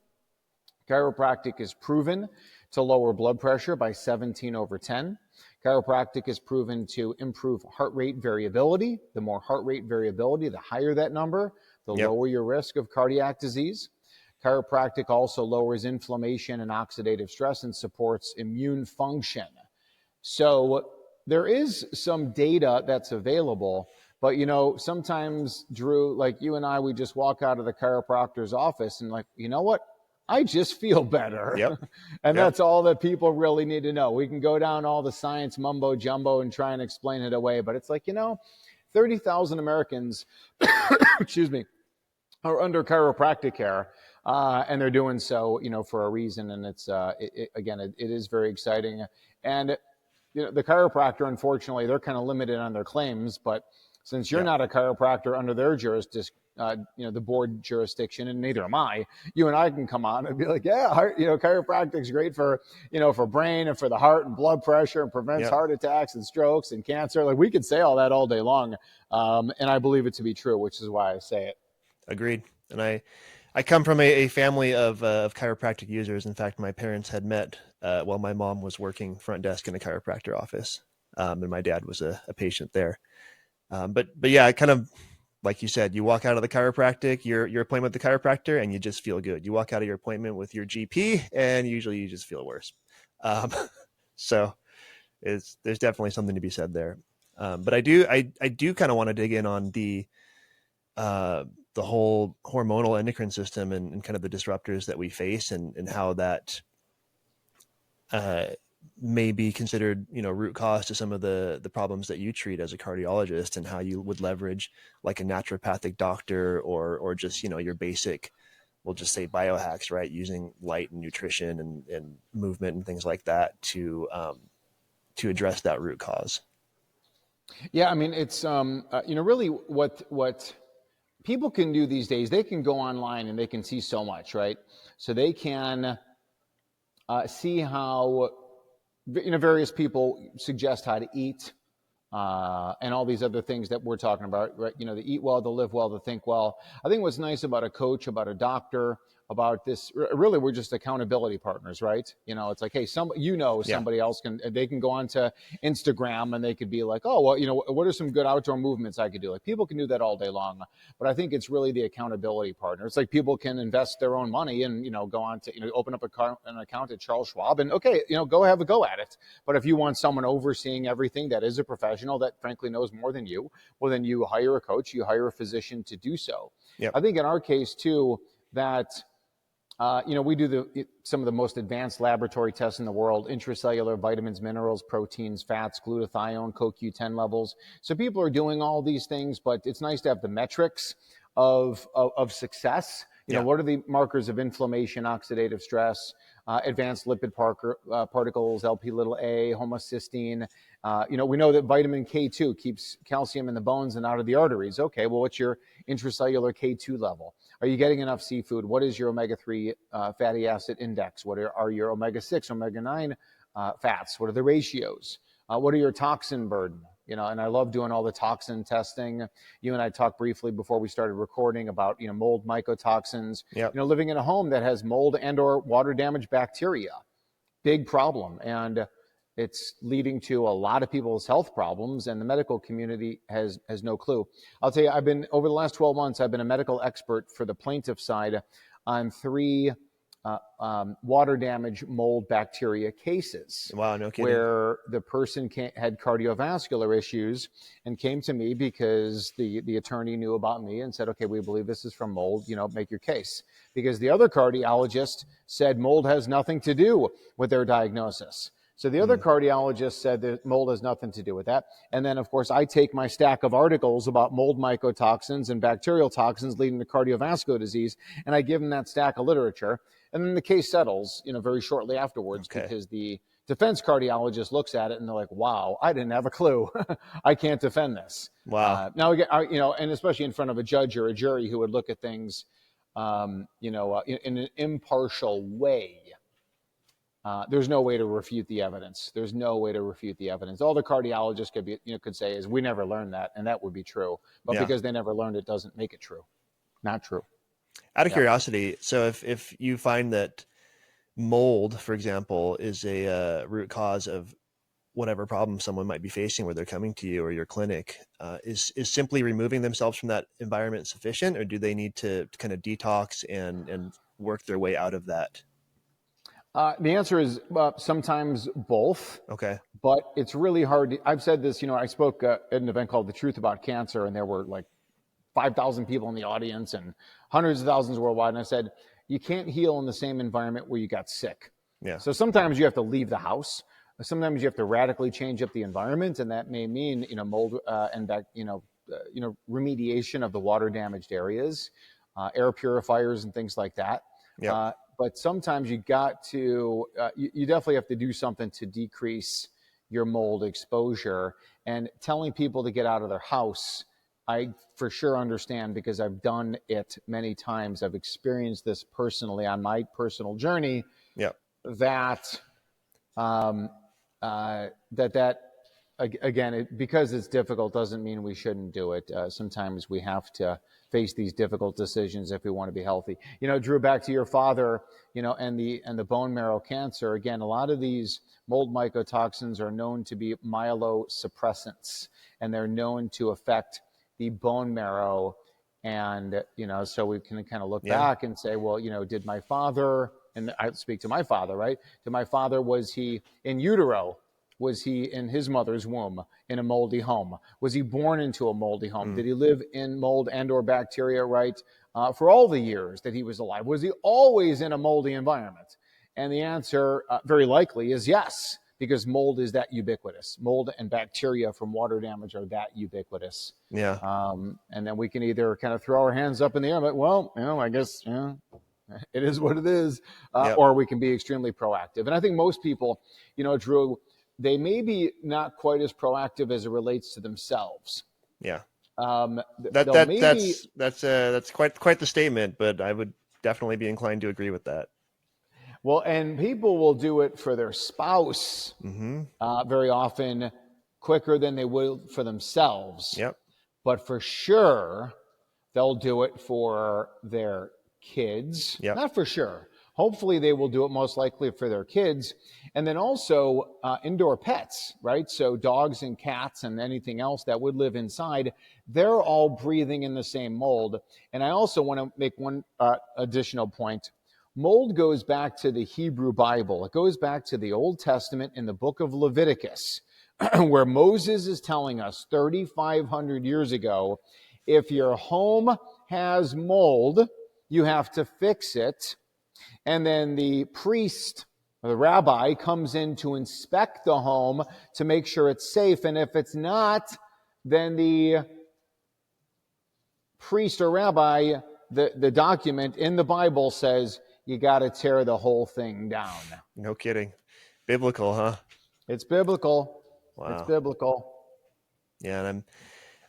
Chiropractic is proven to lower blood pressure by 17/10. Chiropractic is proven to improve heart rate variability. The more heart rate variability, the higher that number, the lower your risk of cardiac disease. Chiropractic also lowers inflammation and oxidative stress and supports immune function. So there is some data that's available, but sometimes, Drew, like you and I, we just walk out of the chiropractor's office and like, you know what? I just feel better. Yep. And that's all that people really need to know. We can go down all the science mumbo jumbo and try and explain it away, but it's like, 30,000 Americans, excuse me, are under chiropractic care, and they're doing so, for a reason. And it's, again, it is very exciting. And, the chiropractor, unfortunately, they're kind of limited on their claims, but since you're not a chiropractor under their jurisdiction, the board jurisdiction, and neither am I, you and I can come on and be like, chiropractic's great for, for brain and for the heart and blood pressure, and prevents heart attacks and strokes and cancer. Like, we could say all that all day long. And I believe it to be true, which is why I say it. Agreed. And I come from a family of chiropractic users. In fact, my parents had met while my mom was working front desk in a chiropractor office, and my dad was a patient there. But yeah, kind of like you said, you walk out of the chiropractic, your appointment with the chiropractor, and you just feel good. You walk out of your appointment with your GP, and usually you just feel worse. So there's definitely something to be said there. But I do kind of want to dig in on the whole hormonal endocrine system and kind of the disruptors that we face, and how that may be considered, root cause to some of the problems that you treat as a cardiologist, and how you would leverage like a naturopathic doctor or just, your basic, we'll just say biohacks, right? Using light and nutrition and movement and things like that to address that root cause. Yeah. I mean, it's, really what people can do these days, they can go online and they can see so much, right? So they can see how, various people suggest how to eat, and all these other things that we're talking about, right? The eat well, the live well, the think well. I think what's nice about a coach, about a doctor, about this. Really, we're just accountability partners, right? It's like, hey, somebody else they can go onto Instagram and they could be like, oh, well, what are some good outdoor movements I could do? Like, people can do that all day long, but I think it's really the accountability partner. It's like people can invest their own money and, go on to, open up an account at Charles Schwab and go have a go at it. But if you want someone overseeing everything that is a professional that frankly knows more than you, well, then you hire a coach, you hire a physician to do so. Yep. I think in our case too, that we do some of the most advanced laboratory tests in the world: intracellular vitamins, minerals, proteins, fats, glutathione, CoQ10 levels. So people are doing all these things, but it's nice to have the metrics of success. What are the markers of inflammation, oxidative stress, advanced lipid particles, LP(a), homocysteine. We know that vitamin K2 keeps calcium in the bones and out of the arteries. Okay, well, what's your intracellular K2 level? Are you getting enough seafood? What is your omega-3 fatty acid index? What are your omega-6, omega-9 fats? What are the ratios? What are your toxin burden? And I love doing all the toxin testing. You and I talked briefly before we started recording about, mold mycotoxins. Yep. Living in a home that has mold and or water damage bacteria, big problem. And it's leading to a lot of people's health problems, and the medical community has no clue. I'll tell you, over the last 12 months, I've been a medical expert for the plaintiff side on 3 water damage mold bacteria cases. Wow, no kidding. Where the person had cardiovascular issues and came to me because the attorney knew about me and said, okay, we believe this is from mold, make your case. Because the other cardiologist said mold has nothing to do with their diagnosis. So the other cardiologist said that mold has nothing to do with that. And then, of course, I take my stack of articles about mold mycotoxins and bacterial toxins leading to cardiovascular disease, and I give them that stack of literature. And then the case settles, very shortly afterwards, because the defense cardiologist looks at it and they're like, wow, I didn't have a clue. I can't defend this. Wow. Now, and especially in front of a judge or a jury who would look at things, in an impartial way. There's no way to refute the evidence. All the cardiologist could say is, we never learned that, and that would be true. But because they never learned it doesn't make it true. Not true. Out of curiosity, so if you find that mold, for example, is a root cause of whatever problem someone might be facing where they're coming to you or your clinic, is simply removing themselves from that environment sufficient, or do they need to kind of detox and work their way out of that? The answer is sometimes both. Okay. But it's really hard. I've said this, I spoke at an event called The Truth About Cancer, and there were like 5,000 people in the audience and hundreds of thousands worldwide. And I said, you can't heal in the same environment where you got sick. Yeah. So sometimes you have to leave the house. Sometimes you have to radically change up the environment, and that may mean, mold and remediation of the water damaged areas, air purifiers and things like that. Yeah. But sometimes you definitely have to do something to decrease your mold exposure. And telling people to get out of their house, I for sure understand, because I've done it many times. I've experienced this personally on my personal journey. Yeah. That again, because it's difficult doesn't mean we shouldn't do it. Sometimes we have to face these difficult decisions if we want to be healthy. Drew, back to your father, and the bone marrow cancer. Again, a lot of these mold mycotoxins are known to be myelosuppressants, and they're known to affect the bone marrow. And, so we can kind of look back and say, well, did my father, and I speak to my father, right? To my father, was he in utero? Was he in his mother's womb in a moldy home? Was he born into a moldy home? Did he live in mold and or bacteria, right, for all the years that he was alive? Was he always in a moldy environment? And the answer very likely is yes, because mold is that ubiquitous. Mold and bacteria from water damage are that ubiquitous. Yeah. And then we can either kind of throw our hands up in the air, but, well, I guess, it is what it is, or we can be extremely proactive. And I think most people, Drew, they may be not quite as proactive as it relates to themselves. Yeah. That's quite the statement, but I would definitely be inclined to agree with that. Well, and people will do it for their spouse very often quicker than they will for themselves. Yep. But for sure, they'll do it for their kids, Yep. not for sure. Hopefully they will do it most likely for their kids. And then also indoor pets, right? So dogs and cats and anything else that would live inside, they're all breathing in the same mold. And I also want to make one additional point. Mold goes back to the Hebrew Bible. It goes back to the Old Testament in the book of Leviticus, where Moses is telling us 3,500 years ago, if your home has mold, you have to fix it. And then the priest or the rabbi comes in to inspect the home to make sure it's safe. And if it's not, then the priest or rabbi, the document in the Bible says, you got to tear the whole thing down. No kidding. Biblical, huh? It's biblical. Wow. It's biblical. Yeah, and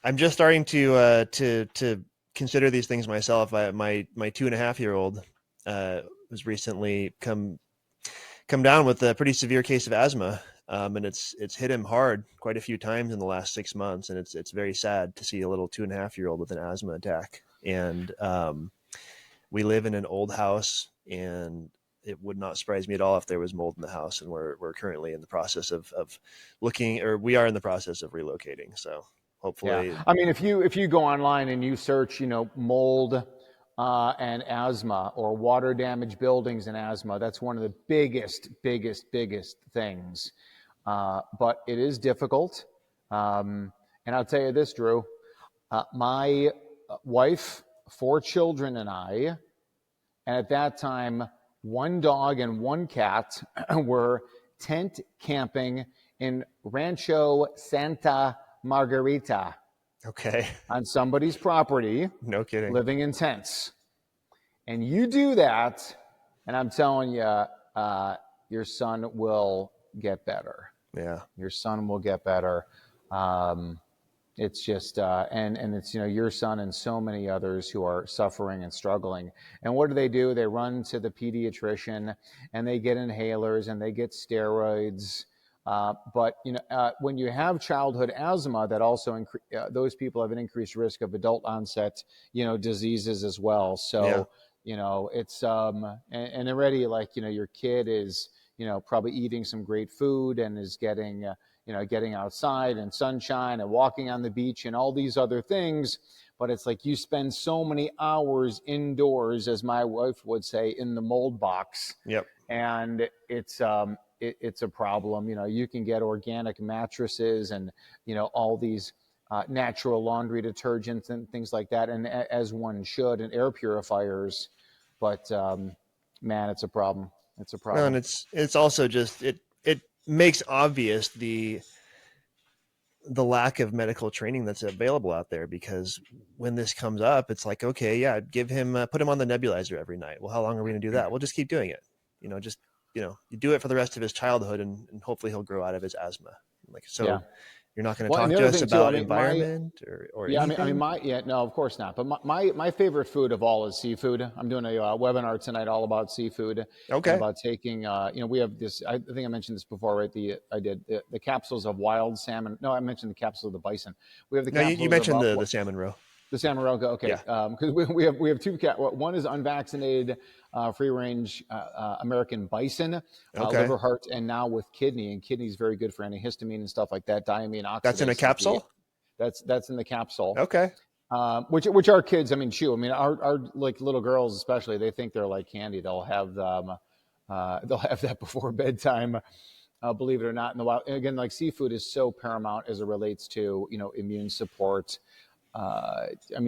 I'm just starting to consider these things myself. My 2.5-year-old was recently come down with a pretty severe case of asthma, and it's hit him hard quite a few times in the last 6 months, and it's very sad to see a little 2.5-year-old with an asthma attack. And we live in an old house, and it would not surprise me at all if there was mold in the house, and we're currently in the process of looking, or we are in the process of relocating. So hopefully, yeah. I mean, if you go online and you search, mold and asthma, or water damaged buildings and asthma, that's one of the biggest things. But it is difficult. And I'll tell you this, Drew, my wife, 4 children, and I, and at that time, 1 dog and 1 cat were tent camping in Rancho Santa Margarita. okay, On somebody's property. no kidding. Living in tents. And you do that, and I'm telling you, your son will get better. Yeah. Your son will get better. It's just, and it's, your son and so many others who are suffering and struggling. And what do? They run to the pediatrician, and they get inhalers, and they get steroids. But when you have childhood asthma, that also those people have an increased risk of adult onset, diseases as well. So, it's and already, your kid is, probably eating some great food and is getting outside and sunshine and walking on the beach and all these other things. But it's like you spend so many hours indoors, as my wife would say, in the mold box. Yep. And it's a problem. You can get organic mattresses and, all these natural laundry detergents and things like that. And as one should, and air purifiers. But, man, it's a problem. It's a problem. Well, and it's also just, it makes obvious the lack of medical training that's available out there, because when this comes up, it's like, okay, yeah, give him, put him on the nebulizer every night. Well, how long are we going to do that? We'll just keep doing it. You do it for the rest of his childhood, and hopefully he'll grow out of his asthma. Yeah. You're not going to talk to us about environment or anything? No, of course not. But my favorite food of all is seafood. I'm doing a webinar tonight all about seafood. Okay. About taking, we have this, I think I mentioned this before, right? I did the capsules of wild salmon. No, I mentioned the capsules of the bison. We have the capsules. You mentioned the salmon roe. The salmon roe, okay. Yeah. Because we have 2 cats. One is unvaccinated, free-range American bison, liver, heart, and now with kidney. And kidney is very good for antihistamine and stuff like that. Diamine oxidase. That's in a capsule? That's in the capsule. Okay. Which our kids, our little girls especially, they think they're like candy. They'll have that before bedtime. Believe it or not, in the wild. And again, seafood is so paramount as it relates to immune support.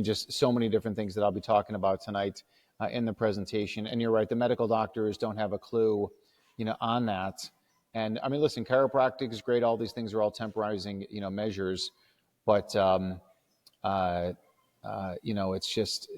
Just so many different things that I'll be talking about tonight in the presentation. And you're right, the medical doctors don't have a clue, on that. And listen, chiropractic is great. All these things are all temporizing, measures. But, it's just,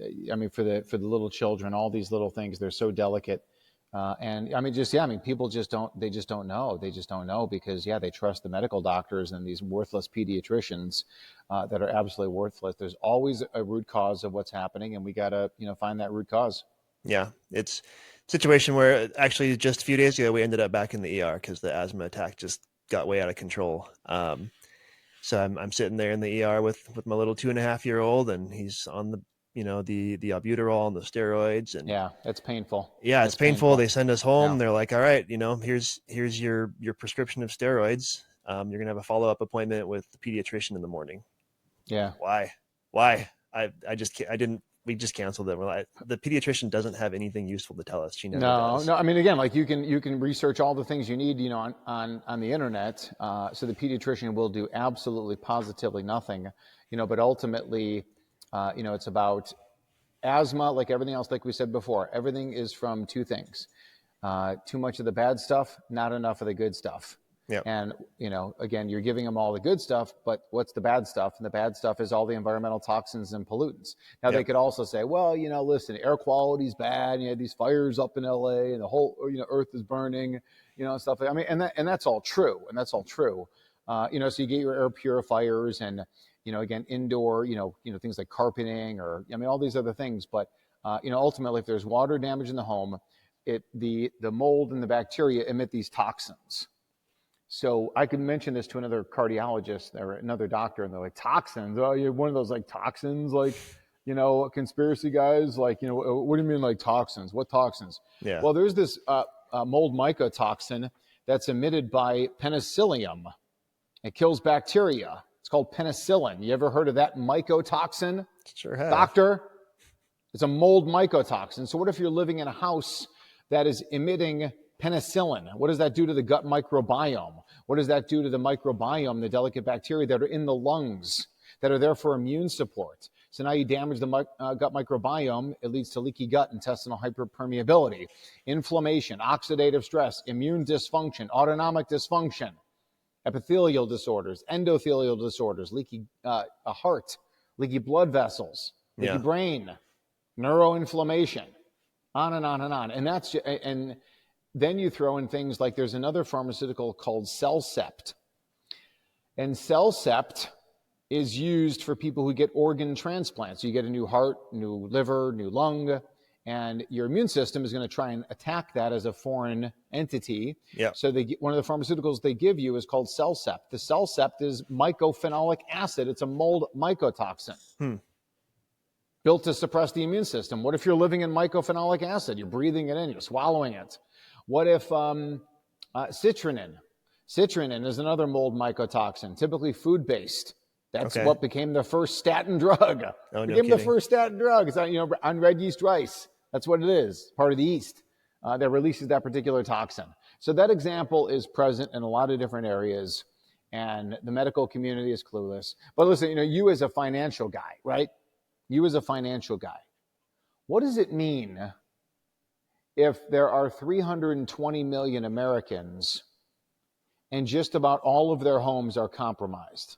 for the little children, all these little things, they're so delicate. People just don't know. They just don't know because, they trust the medical doctors and these worthless pediatricians that are absolutely worthless. There's always a root cause of what's happening, and we got to, find that root cause. Yeah. It's a situation where actually just a few days ago, we ended up back in the ER because the asthma attack just got way out of control. So I'm sitting there in the ER with my little 2.5-year-old, and he's on the albuterol and the steroids, and Yeah, it's painful. it's painful. They send us home. Yeah. They're like, all right, here's your prescription of steroids. You're going to have a follow-up appointment with the pediatrician in the morning. Yeah. Why? We just canceled it. The pediatrician doesn't have anything useful to tell us. She never does. No. I mean, again, like you can research all the things you need, on the internet. So the pediatrician will do absolutely positively nothing, but ultimately, it's about asthma, like everything else, like we said before. Everything is from two things: too much of the bad stuff, not enough of the good stuff. Yep. And, again, you're giving them all the good stuff, but what's the bad stuff? And the bad stuff is all the environmental toxins and pollutants. Now, They could also say, well, listen, air quality's bad. You had these fires up in LA and the whole, earth is burning, stuff. I mean, and that's all true. So you get your air purifiers and, again, indoor, things like carpeting or, all these other things. But, ultimately, if there's water damage in the home, the mold and the bacteria emit these toxins. So I could mention this to another cardiologist or another doctor, and they're like, toxins? Oh, you're one of those like toxins, like, conspiracy guys. Like, what do you mean like toxins? What toxins? Yeah. Well, there's this mold mycotoxin that's emitted by penicillium. It kills bacteria. It's called penicillin. You ever heard of that mycotoxin? Sure have. Doctor? It's a mold mycotoxin. So what if you're living in a house that is emitting penicillin? What does that do to the gut microbiome? What does that do to the microbiome, the delicate bacteria that are in the lungs, that are there for immune support? So now you damage the gut microbiome. It leads to leaky gut, intestinal hyperpermeability, inflammation, oxidative stress, immune dysfunction, autonomic dysfunction, epithelial disorders, endothelial disorders, leaky heart, leaky blood vessels, leaky brain, neuroinflammation, on and on and on. And then you throw in things like there's another pharmaceutical called Cellcept. And Cellcept is used for people who get organ transplants. So you get a new heart, new liver, new lung, and your immune system is going to try and attack that as a foreign entity. Yeah. So one of the pharmaceuticals they give you is called Cellcept. The Cellcept is mycophenolic acid. It's a mold mycotoxin. Built to suppress the immune system. What if you're living in mycophenolic acid? You're breathing it in, you're swallowing it. What if citrinin? Citrinin is another mold mycotoxin, typically food-based. That's what became the first statin drug. Oh, no became kidding. the first statin drug. It's on red yeast rice. That's what it is, part of the yeast that releases that particular toxin. So that example is present in a lot of different areas, and the medical community is clueless. But listen, you as a financial guy, right? You as a financial guy, what does it mean if there are 320 million Americans and just about all of their homes are compromised?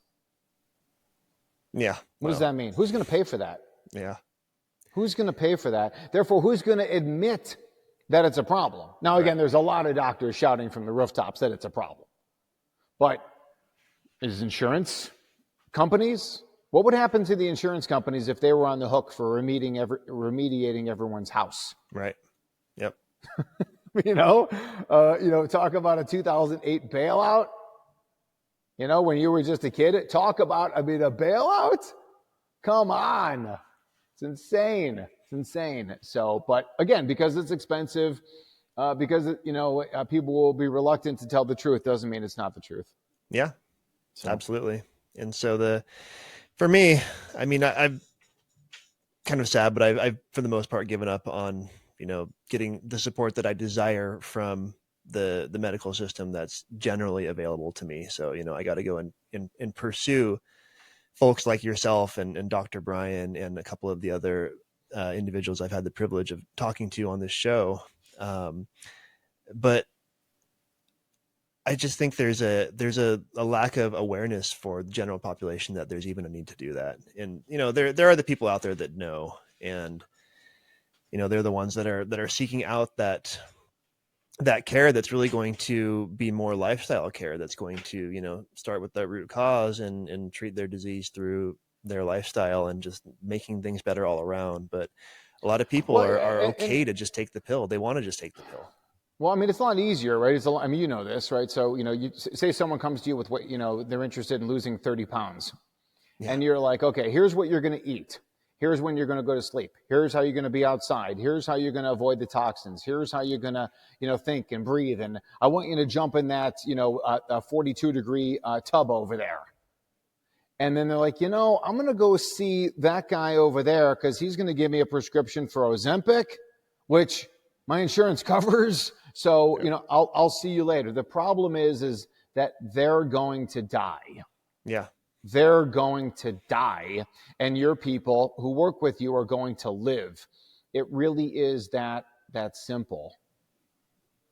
Yeah. What does that mean? Who's going to pay for that? Yeah. Who's going to pay for that? Therefore, who's going to admit that it's a problem? Now, again, there's a lot of doctors shouting from the rooftops that it's a problem. But is insurance companies? What would happen to the insurance companies if they were on the hook for remediating everyone's house? Right. Yep. Talk about a 2008 bailout. When you were just a kid, talk about, a bailout? Come on. It's insane. It's insane. So, but again, because it's expensive, because, people will be reluctant to tell the truth, doesn't mean it's not the truth. Yeah, absolutely. And so for me, I've kind of sad, but I've for the most part given up on, getting the support that I desire from the medical system that's generally available to me. So, I got to go and pursue folks like yourself and Dr. Brian and a couple of the other individuals I've had the privilege of talking to on this show. But I just think there's a lack of awareness for the general population that there's even a need to do that. And, there are the people out there that know, and, they're the ones that are seeking out that care that's really going to be more lifestyle care, that's going to, start with the root cause and treat their disease through their lifestyle and just making things better all around. But a lot of people are okay to just take the pill. They want to just take the pill. Well, it's a lot easier, right? This, right? So, you say someone comes to you with what, they're interested in losing 30 pounds. Yeah. And you're like, okay, here's what you're going to eat. Here's when you're going to go to sleep. Here's how you're going to be outside. Here's how you're going to avoid the toxins. Here's how you're going to, think and breathe. And I want you to jump in that, 42-degree tub over there. And then they're like, I'm going to go see that guy over there because he's going to give me a prescription for Ozempic, which my insurance covers. So, I'll see you later. The problem is that they're going to die. Yeah. They're going to die, and your people who work with you are going to live. It really is that simple.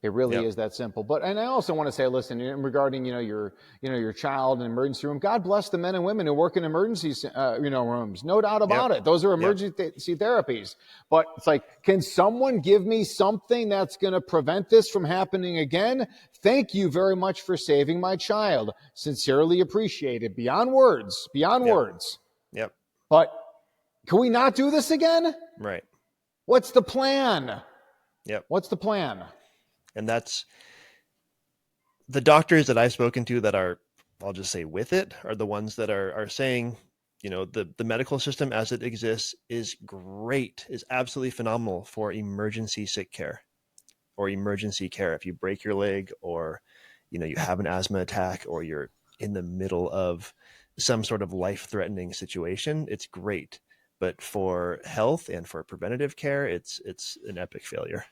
It really is that simple. And I also want to say, listen, regarding your child in an emergency room, God bless the men and women who work in emergency rooms. No doubt about it. Those are emergency therapies. But it's like, can someone give me something that's going to prevent this from happening again? Thank you very much for saving my child. Sincerely appreciated. Beyond words. Words. Yep. But can we not do this again? Right. What's the plan? Yep. What's the plan? And that's the doctors that I've spoken to that are, I'll just say with it, are the ones that are saying, the medical system as it exists is great, is absolutely phenomenal for emergency sick care or emergency care. If you break your leg or, you have an asthma attack or you're in the middle of some sort of life-threatening situation, it's great. But for health and for preventative care, it's an epic failure.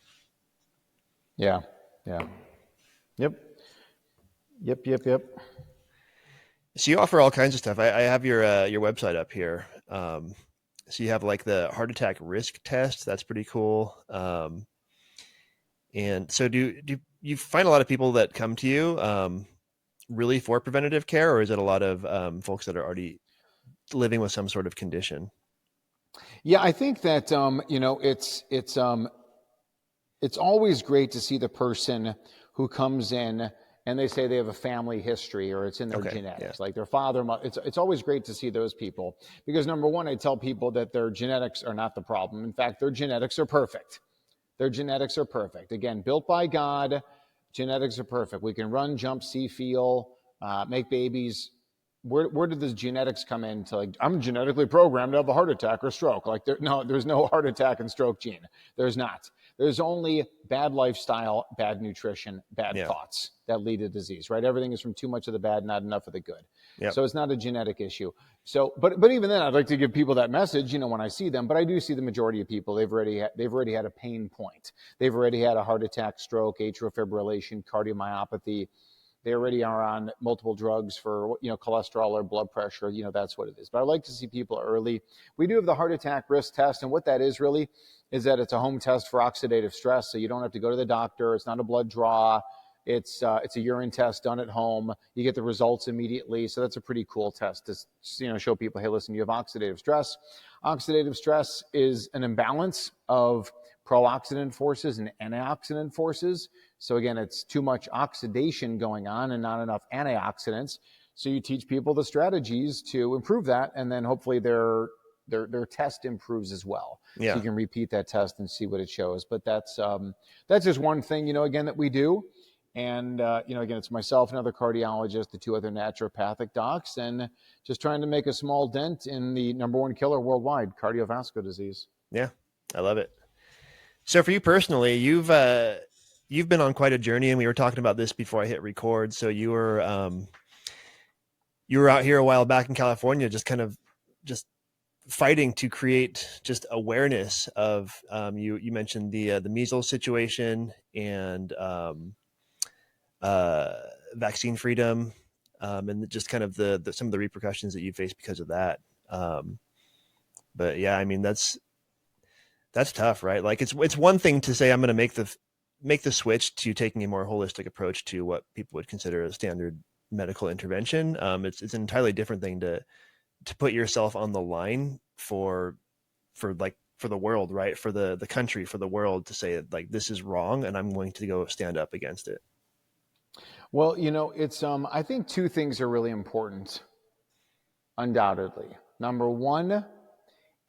Yeah. Yep. So you offer all kinds of stuff. I have your website up here. So you have like the heart attack risk test. That's pretty cool. And so do you find a lot of people that come to you really for preventative care, or is it a lot of folks that are already living with some sort of condition? Yeah, I think that it's always great to see the person who comes in and they say they have a family history or it's in their genetics, like their father. It's always great to see those people because, number one, I tell people that their genetics are not the problem. In fact, their genetics are perfect. Again, built by God, genetics are perfect. We can run, jump, see, feel, make babies. Where did the genetics come in to, like, I'm genetically programmed to have a heart attack or stroke? Like, there's no heart attack and stroke gene. There's not. There's only bad lifestyle, bad nutrition, bad thoughts that lead to disease, right? Everything is from too much of the bad, not enough of the good. Yep. So it's not a genetic issue. So, but even then, I'd like to give people that message, when I see them. But I do see the majority of people, they've already had a pain point. They've already had a heart attack, stroke, atrial fibrillation, cardiomyopathy. They already are on multiple drugs for, cholesterol or blood pressure. That's what it is. But I like to see people early. We do have the heart attack risk test. And what that is really is that it's a home test for oxidative stress. So you don't have to go to the doctor. It's not a blood draw. It's a urine test done at home. You get the results immediately. So that's a pretty cool test to, show people, hey, listen, you have oxidative stress. Oxidative stress is an imbalance of pro-oxidant forces and antioxidant forces. So again, it's too much oxidation going on and not enough antioxidants. So you teach people the strategies to improve that, and then hopefully their test improves as well. Yeah. So you can repeat that test and see what it shows. But that's just one thing, again, that we do. And, again, it's myself, another cardiologist, the two other naturopathic docs, and just trying to make a small dent in the number one killer worldwide, cardiovascular disease. Yeah, I love it. So for you personally, you've been on quite a journey, and we were talking about this before I hit record. So you were out here a while back in California, just fighting to create just awareness of, you mentioned the measles situation and vaccine freedom, and just kind of some of the repercussions that you face because of that. But yeah, I mean, that's tough, right? Like it's one thing to say, I'm going to make the switch to taking a more holistic approach to what people would consider a standard medical intervention. It's an entirely different thing to put yourself on the line for the world, right? For the country, for the world, to say like, this is wrong and I'm going to go stand up against it. Well, it's, I think two things are really important, undoubtedly. Number one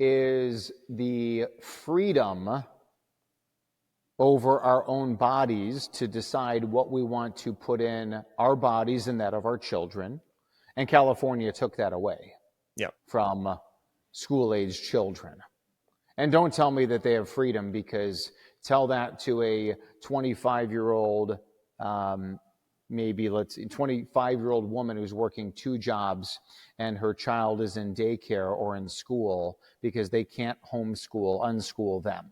is the freedom over our own bodies to decide what we want to put in our bodies and that of our children. And California took that away from school-aged children. And don't tell me that they have freedom, because tell that to a 25-year-old, maybe 25-year-old woman who's working 2 jobs and her child is in daycare or in school, because they can't unschool them.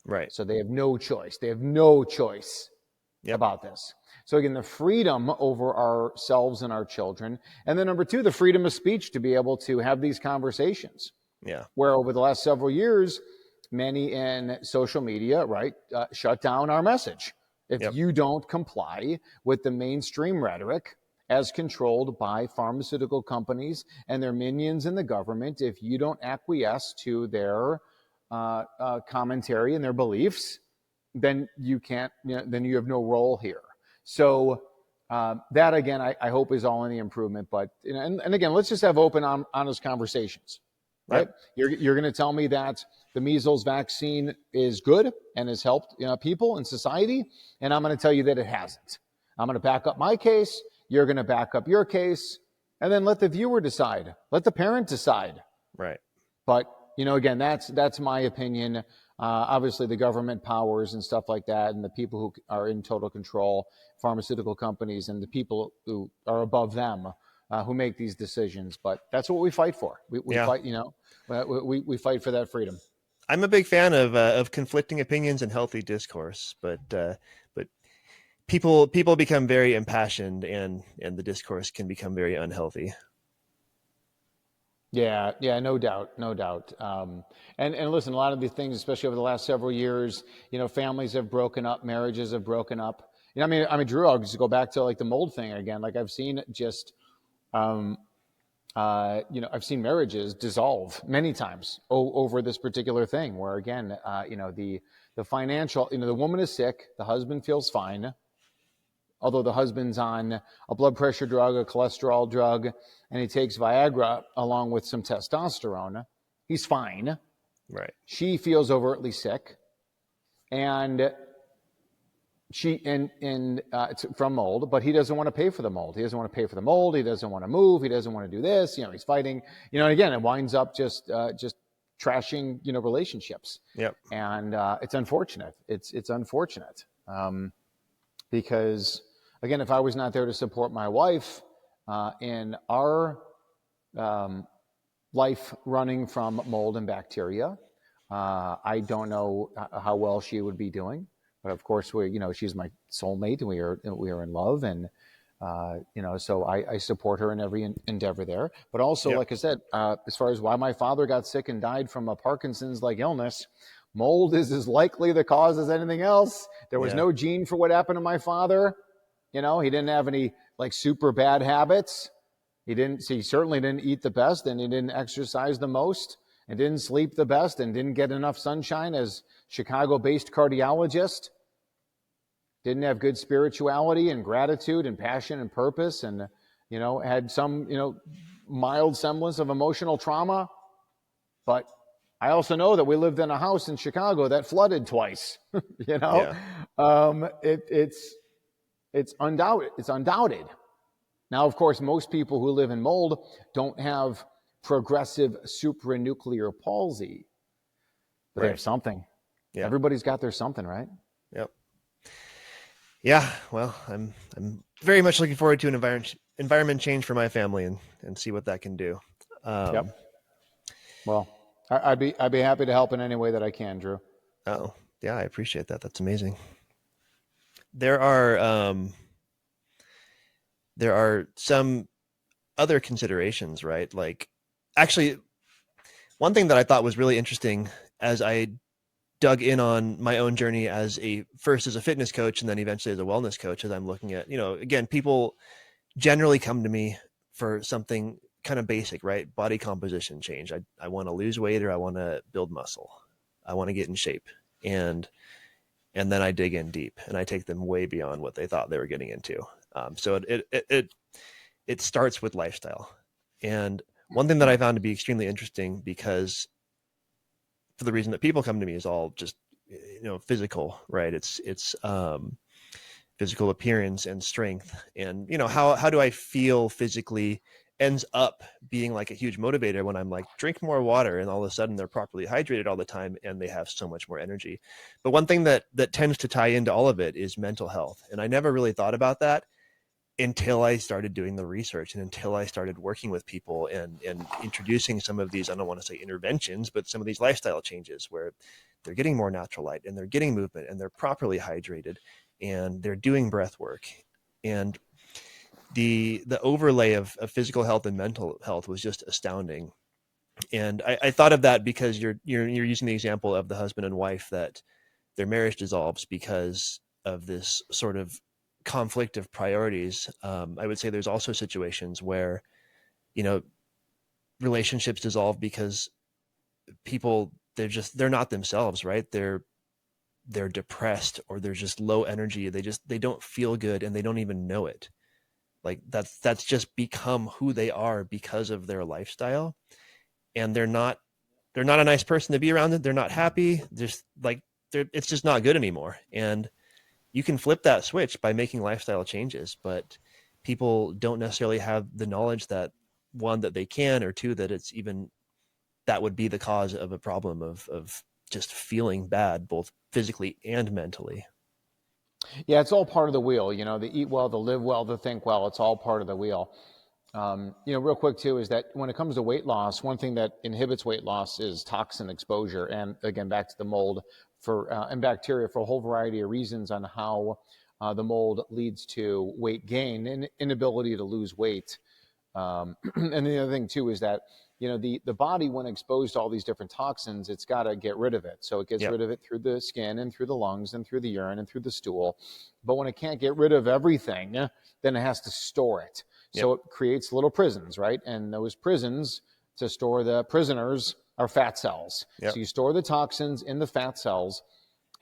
Right. So they have no choice. They have no choice about this. So again, the freedom over ourselves and our children. And then number 2, the freedom of speech, to be able to have these conversations. Yeah. Where over the last several years, many in social media, shut down our message. If you don't comply with the mainstream rhetoric as controlled by pharmaceutical companies and their minions in the government, if you don't acquiesce to their commentary and their beliefs, then you can't, then you have no role here. So that, again, I hope is all in the improvement. But, and again, let's just have open, honest conversations, right? Yep. You're going to tell me that the measles vaccine is good and has helped people in society, and I'm going to tell you that it hasn't. I'm going to back up my case. You're going to back up your case, and then let the viewer decide. Let the parent decide. Right. But, again, that's my opinion. Obviously, the government powers and stuff like that, and the people who are in total control, pharmaceutical companies, and the people who are above them, who make these decisions. But that's what we fight for. We fight, we fight for that freedom. I'm a big fan of conflicting opinions and healthy discourse, but people become very impassioned, and the discourse can become very unhealthy. Yeah, no doubt. And listen, a lot of these things, especially over the last several years, families have broken up, marriages have broken up. I mean, Drew, I'll just go back to like the mold thing again. Like I've seen just, I've seen marriages dissolve many times over this particular thing, where again, the financial, the woman is sick, the husband feels fine, although the husband's on a blood pressure drug, a cholesterol drug, and he takes Viagra along with some testosterone. He's fine. Right. She feels overtly sick, and it's from mold, but he doesn't want to pay for the mold. He doesn't want to pay for the mold. He doesn't want to move. He doesn't want to do this. He's fighting. And again, it winds up just trashing relationships. Yep. And it's unfortunate. It's unfortunate because again, if I was not there to support my wife in our life running from mold and bacteria, I don't know how well she would be doing. But of course, she's my soulmate, and we are in love, and so I support her in every endeavor there. But also, like I said, as far as why my father got sick and died from a Parkinson's-like illness, mold is as likely the cause as anything else. There was no gene for what happened to my father. He didn't have any like super bad habits. He certainly didn't eat the best, and he didn't exercise the most, and didn't sleep the best, and didn't get enough sunshine as Chicago-based cardiologist. Didn't have good spirituality and gratitude and passion and purpose, and had some mild semblance of emotional trauma. But I also know that we lived in a house in Chicago that flooded twice. It's undoubted. It's undoubted. Now, of course, most people who live in mold don't have progressive supranuclear palsy, but they have something. Yeah. Everybody's got their something, right? Yep. Yeah. Well, I'm very much looking forward to an environment change for my family and see what that can do. Yep. Well, I'd be happy to help in any way that I can, Drew. Oh, yeah. I appreciate that. That's amazing. There are some other considerations, right? Like, actually, one thing that I thought was really interesting as I dug in on my own journey first as a fitness coach and then eventually as a wellness coach, as I'm looking at, again, people generally come to me for something kind of basic, right? Body composition change. I want to lose weight, or I want to build muscle. I want to get in shape. And then I dig in deep and I take them way beyond what they thought they were getting into. So it starts with lifestyle. And one thing that I found to be extremely interesting, because for the reason that people come to me is all just, physical, right? It's physical appearance and strength. And, how do I feel physically ends up being like a huge motivator when I'm like, drink more water, and all of a sudden they're properly hydrated all the time and they have so much more energy. But one thing that tends to tie into all of it is mental health. And I never really thought about that until I started doing the research and until I started working with people and introducing some of these, I don't want to say interventions, but some of these lifestyle changes where they're getting more natural light and they're getting movement and they're properly hydrated and they're doing breath work. And the overlay of physical health and mental health was just astounding. And I thought of that because you're using the example of the husband and wife that their marriage dissolves because of this sort of conflict of priorities. I would say there's also situations where, relationships dissolve because people, they're not themselves, right? They're depressed, or they're just low energy. They don't feel good and they don't even know it. Like that's just become who they are because of their lifestyle. And they're not a nice person to be around. They're not happy. It's just not good anymore. And you can flip that switch by making lifestyle changes, but people don't necessarily have the knowledge that, one, that they can, or two, that it's even, that would be the cause of a problem of just feeling bad, both physically and mentally. Yeah, it's all part of the wheel, the eat well, the live well, the think well, it's all part of the wheel. Real quick too, is that when it comes to weight loss, one thing that inhibits weight loss is toxin exposure. And again, back to the mold and bacteria for a whole variety of reasons on how the mold leads to weight gain and inability to lose weight. And the other thing too is that, the body, when exposed to all these different toxins, it's got to get rid of it. So it gets rid of it through the skin and through the lungs and through the urine and through the stool. But when it can't get rid of everything, then it has to store it. So it creates little prisons, right? And those prisons, to store the prisoners, are fat cells. So you store the toxins in the fat cells.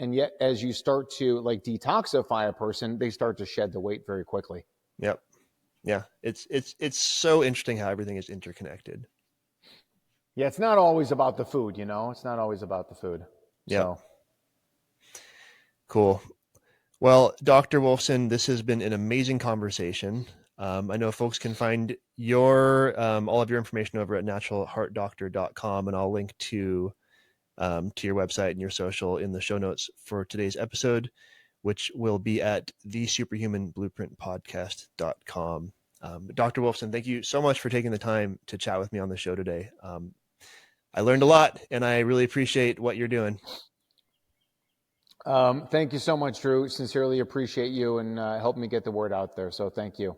And yet, as you start to detoxify a person, they start to shed the weight very quickly. Yep. Yeah. It's so interesting how everything is interconnected. Yeah, it's not always about the food, It's not always about the food. Yeah. So. Cool. Well, Dr. Wolfson, this has been an amazing conversation. I know folks can find all of your information over at naturalheartdoctor.com, and I'll link to your website and your social in the show notes for today's episode, which will be at thesuperhumanblueprintpodcast.com. Dr. Wolfson, thank you so much for taking the time to chat with me on the show today. I learned a lot, and I really appreciate what you're doing. Thank you so much, Drew. Sincerely appreciate you and help me get the word out there. So thank you.